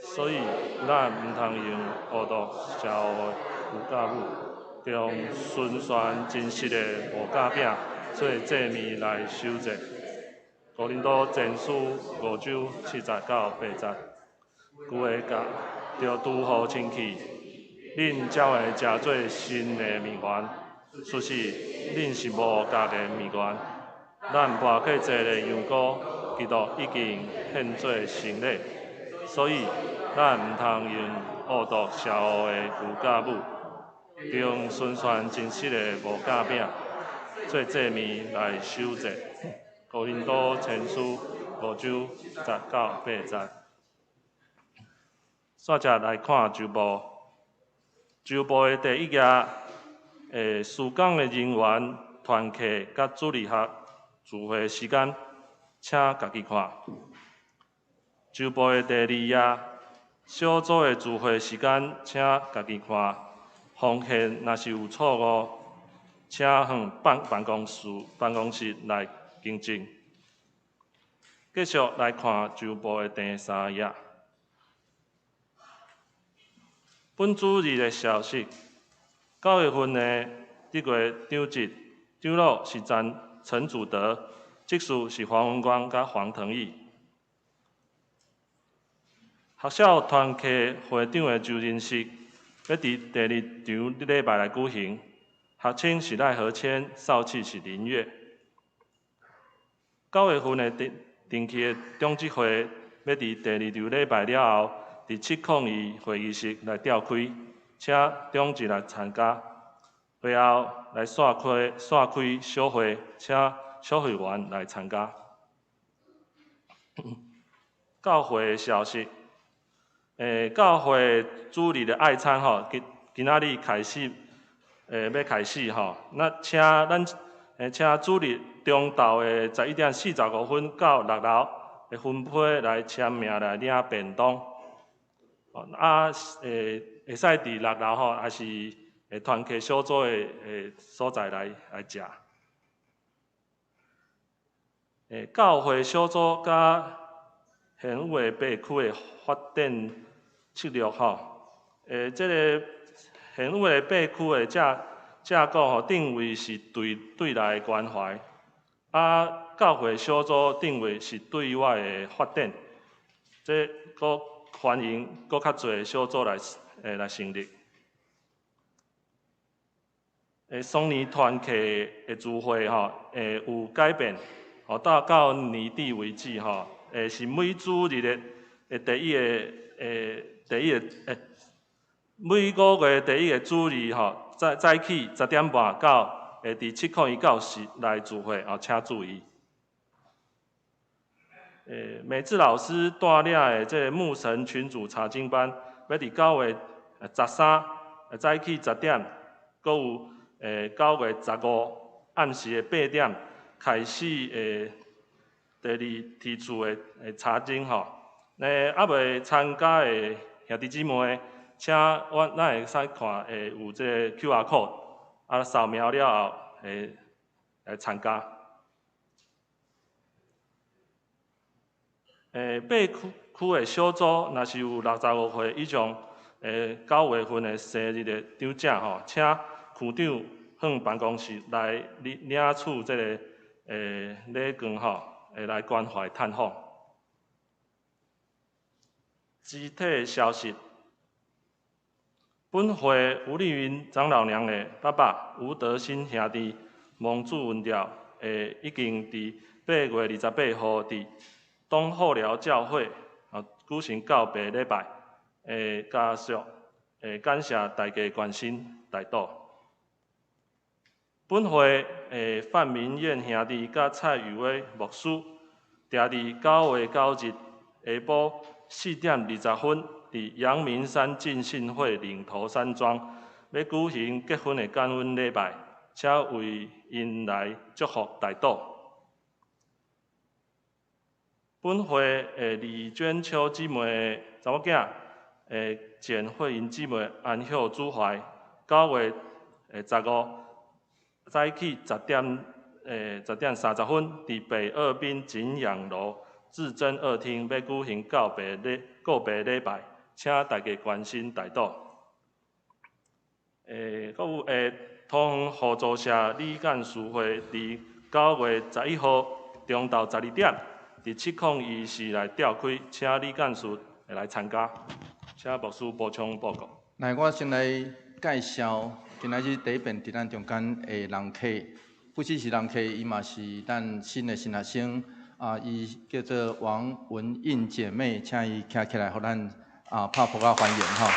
所以咱毋通用恶毒消耗的牛甲母，就用纯全真实的无甲饼做祭面来守节。哥林多前书5章7节到8节，旧的甲着拄互清气，恁才会食做新的面圆。事实恁是无甲的面圆。咱跋过一个羊羔基督已经献做圣礼，所以咱毋通用恶毒消耗的牛甲母，就用纯全真实的无甲饼做祭面来守节。哥林多前书5章7节到8节。煞者来看周报，周报的第1页，施工的人员、团契甲主日学聚会时间，请家己看。周报的第2页，小组的聚会时间，请家己看。奉献若是有错误，请向办公室来更正。继续来看周报的第3页。本主日的消息，9月份的1月长日，长老是陈祖德，执事是黄文光甲黄腾义。学校团契会长的就任式要伫第2场礼拜来举行，学青是赖和谦，少气是林月。9月份的定期的中职会要伫第2场礼拜了后，伫702会议室来召开，请中职来参加。会后来散开小会，请小会员来参加。教会的消息，教会主日的爱餐吼，今仔日开始，要开始吼，那请主日中昼的11点45分到6楼的分批来签名来领便当。会使伫6楼吼，还是团契小组的所在来食。教会小组甲县府的8区的发展策略吼，这个县府的8区的架构吼，定位是对内的关怀，教会小组定位是对外的发展，这个欢迎搁较侪小组来成立。双年团契的聚会吼，有改变，吼到年底为止吼，是每主日的每个月第1个主日吼，早起10点半到伫701教室来聚会，请注意。美智老师带领的这个牧神群组查经班，要伫9月13早起10点，搁有9月15暗时的8点开始第2梯次的查经吼。还未参加的兄弟姊妹，请咱会使看有这个 QR code， 扫描了后来参加。8区的小组，若是有65岁以上，9月份的生日的长者吼，请区长向办公室来领取这个礼券吼，来关怀探访。肢体消失。本会吴丽云长老娘的爸爸吴德新兄弟蒙主文调已经伫8月28号伫东后寮教会举行告别礼拜，家属感谢大家关心代祷。本会范明燕兄弟甲蔡宇威牧师，定伫9月9日下晡4点20分，伫阳明山浸信会岭头山庄要举行结婚的感恩礼拜，请为因来祝福代祷。本会李娟秋姊妹的查某囝，简慧英姊妹安孝主怀，9月15早起10点30分，伫北二滨景仰楼至真二厅要举行告别礼拜，请大家关心代祷。阁有桃园合作社李干事会伫9月11号中昼12点，伫702内召开，请李干事来参加。请牧师补充报告。来，我先来介绍今仔日第一遍伫咱中间的人客，不只是人客，伊嘛是咱新的新学生伊叫做王文印姐妹，请伊站起来，互咱拍扑克欢迎吼。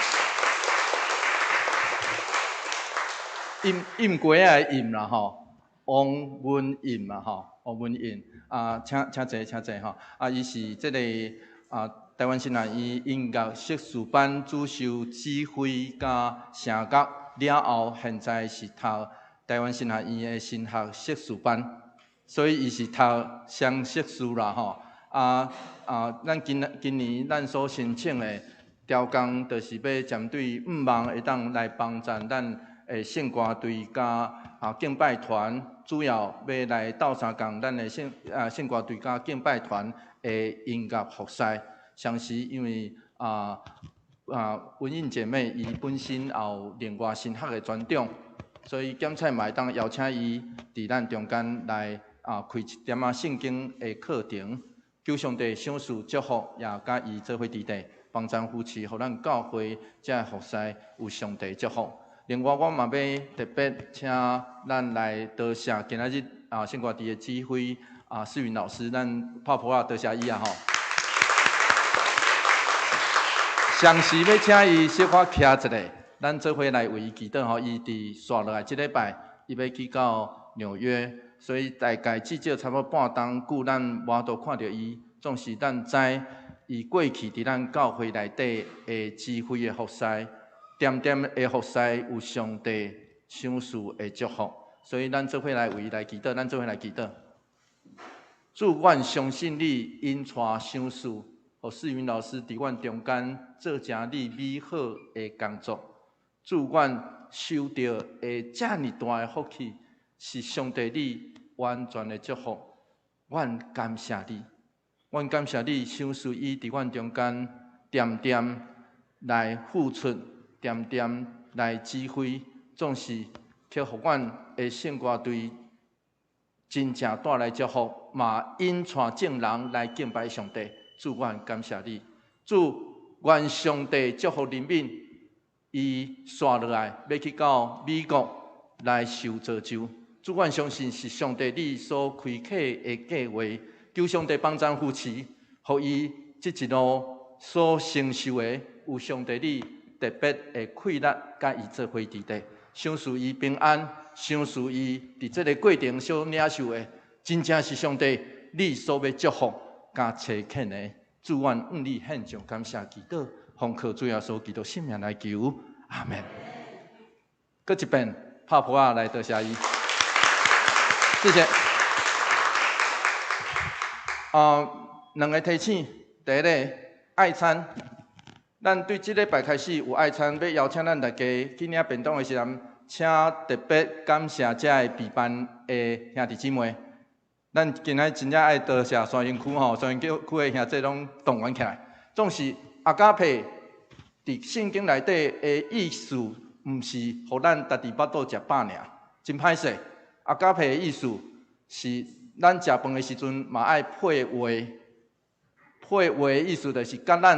印过仔的印啦吼，王文印嘛吼，王文印请坐吼。伊是这个台湾新学院音乐硕士班主修指挥加声乐，了后现在是读台湾新学院的声学硕士班，所以伊是读双硕士啦吼。咱今年咱所申请的条件，就是要针对5万会当来帮赞咱的圣歌队加敬拜团，主要要来斗相共咱的圣歌队加敬拜团的音乐服侍。相时因为文印姐妹伊本身也有另外神学的专长，所以检测嘛会当邀请伊伫咱中间来开一点圣经的课程，求上帝赏赐祝福，也甲伊做伙伫地帮咱扶持，互咱教会这服侍有上帝祝福。另外，我嘛要特别请咱来多谢今仔日圣歌队的指挥世云老师，咱拍扑多谢伊吼。详时要请伊小可徛一下，咱做伙来为伊祈祷吼。伊伫刷落来即礼拜，伊要去到纽约，所以大概至少差不多半冬久，咱无都看到伊。总是咱知伊过去伫咱教会内底的指挥的服侍，点点的服侍有上帝赏赐的祝福，所以咱做伙来为伊来祈祷，咱做伙来祈祷。主，阮相信你因带赏赐。互世云老师伫阮中间做诚你美好的工作，祝阮收到的遮尔大的福气，是上帝你完全的祝福。阮感谢你，阮感谢你赏赐伊伫阮中间点点来付出，点点来指挥，总是去互阮的圣歌队真正带来祝福，嘛引带众人来敬拜上帝。主，阮感谢你。主，愿上帝祝福人民，伊刷落来要去到美国来受造就。主，阮相信是上帝你所开启的计划，求上帝帮咱扶持，互伊这一路所承受的，有上帝你特别的快乐，甲伊做伙伫地，赏赐伊平安，赏赐伊伫这个过程所领受的，真正是上帝你所要祝福。加切恳的，主愿向你献上感谢祈祷，奉靠主耶稣基督圣名来求，阿门。搁一遍，拍扑克来多谢伊，谢谢。两个提醒，第一个爱餐，咱对即礼拜开始有爱餐，要邀请咱大家去领便当的时阵，请特别感谢遮个备班的兄弟姊妹。咱今仔真正爱多谢山营区吼，山营区的兄弟拢动员起来。总是阿加佩伫圣经内底的意思，毋是互咱家己巴肚食饱尔，真歹势。阿加佩的意思是咱食饭的时阵嘛爱配话，配话的意思就是甲咱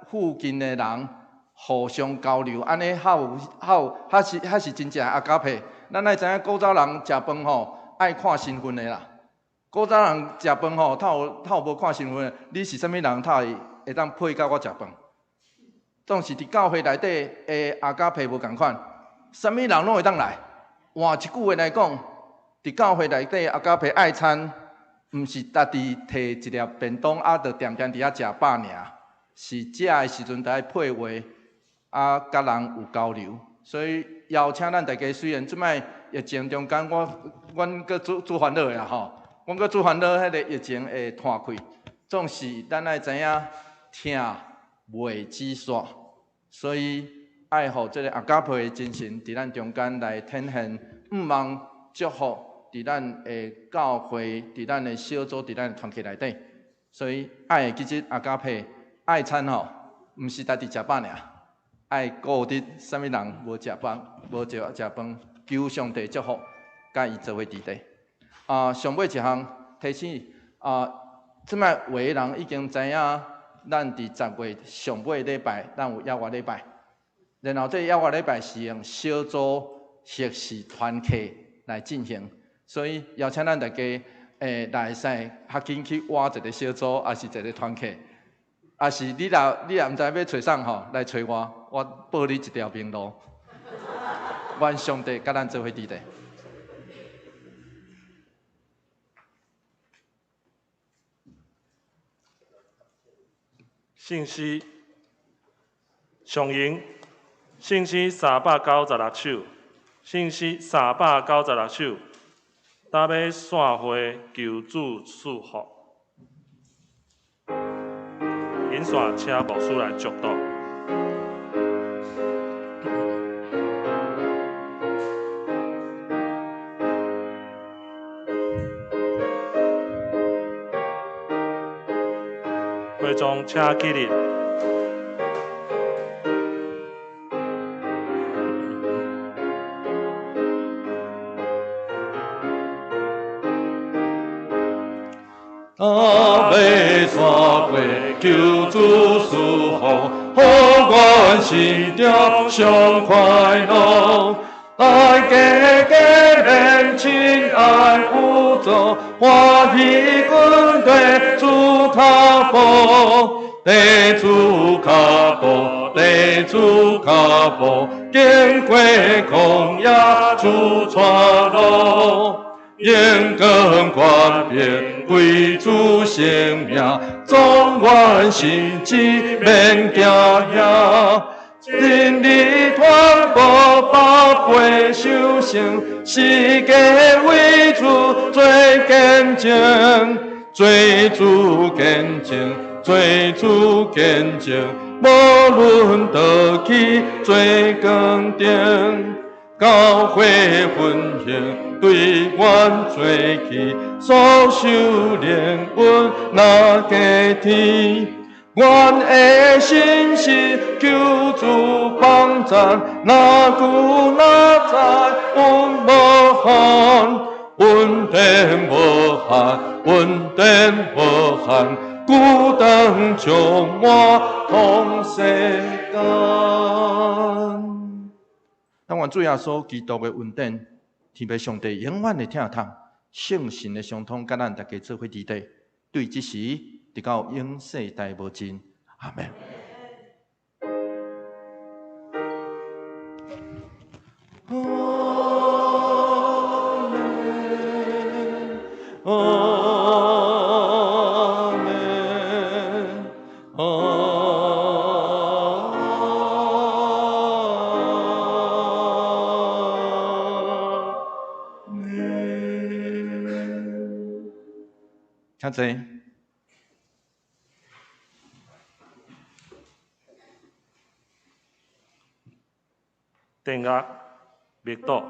附近的人互相交流，安尼较是真正阿加佩。咱爱知影古早人食饭吼爱看身份的啦。古早人食饭吼，他有无看身份的？你是啥物人，他会当配甲我食饭。总是伫教会内底的阿加佩无共款，啥物人拢会当来。换一句话来讲，伫教会内底阿加佩爱餐，毋是家己摕一粒便当就定定伫遐食饱尔，是食的时阵才配话，甲人有交流。所以邀请咱大家，虽然即摆疫情中间，阮搁煮烦恼啦吼，阮搁煮烦恼，迄个疫情会摊开，总是咱爱知影听袂止煞，所以爱互即个阿加佩的精神伫咱中间来呈现，毋忘祝福伫咱的教会、伫咱的小组、伫咱的团契内底。所以爱其实阿加佩爱餐吼，毋是家己食饱尔。爱顾得啥物人无食饭，求上帝祝福，甲伊做伙伫地。上尾一项提醒即摆有的人已经知影，咱伫10月上尾礼拜，咱有邀约礼拜，然后这邀约礼拜是用小组、学习、团契来进行，所以邀请咱大家来使较紧去挖一个小组，还是一个团契。啊是你若毋知要找啥吼，来找我报你一条明路。愿上帝甲咱做伙伫地。信息上营，信息396首，信息396首，搭要散会求主赐福。引线请牧师来祝祷。会众请起立。要散会求主赐福，好愿心中上快乐。来家人亲爱辅助，欢喜军队主脚步，地主脚步，地主脚步，经过旷野出川路。眼光冠冕为主生命，总愿心志免惊遐。真理传播百倍修行，世界为主最坚强，最主坚强，最主坚强，无论倒去最坚定。教会分享对阮做起，所受怜恩那加添。阮的心是求主帮赞，那久那在阮无限，阮定无限，阮定无限，孤单充满同世间。咱愿主耶稣基督的恩典，天父上帝永远的听痛，圣神的相通，甲咱大家做伙伫地，对即时直到永世代无尽。阿门。请坐。电乐密度。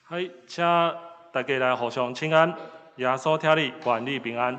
嗨，请大家来互相请安，耶稣听你，愿你平安。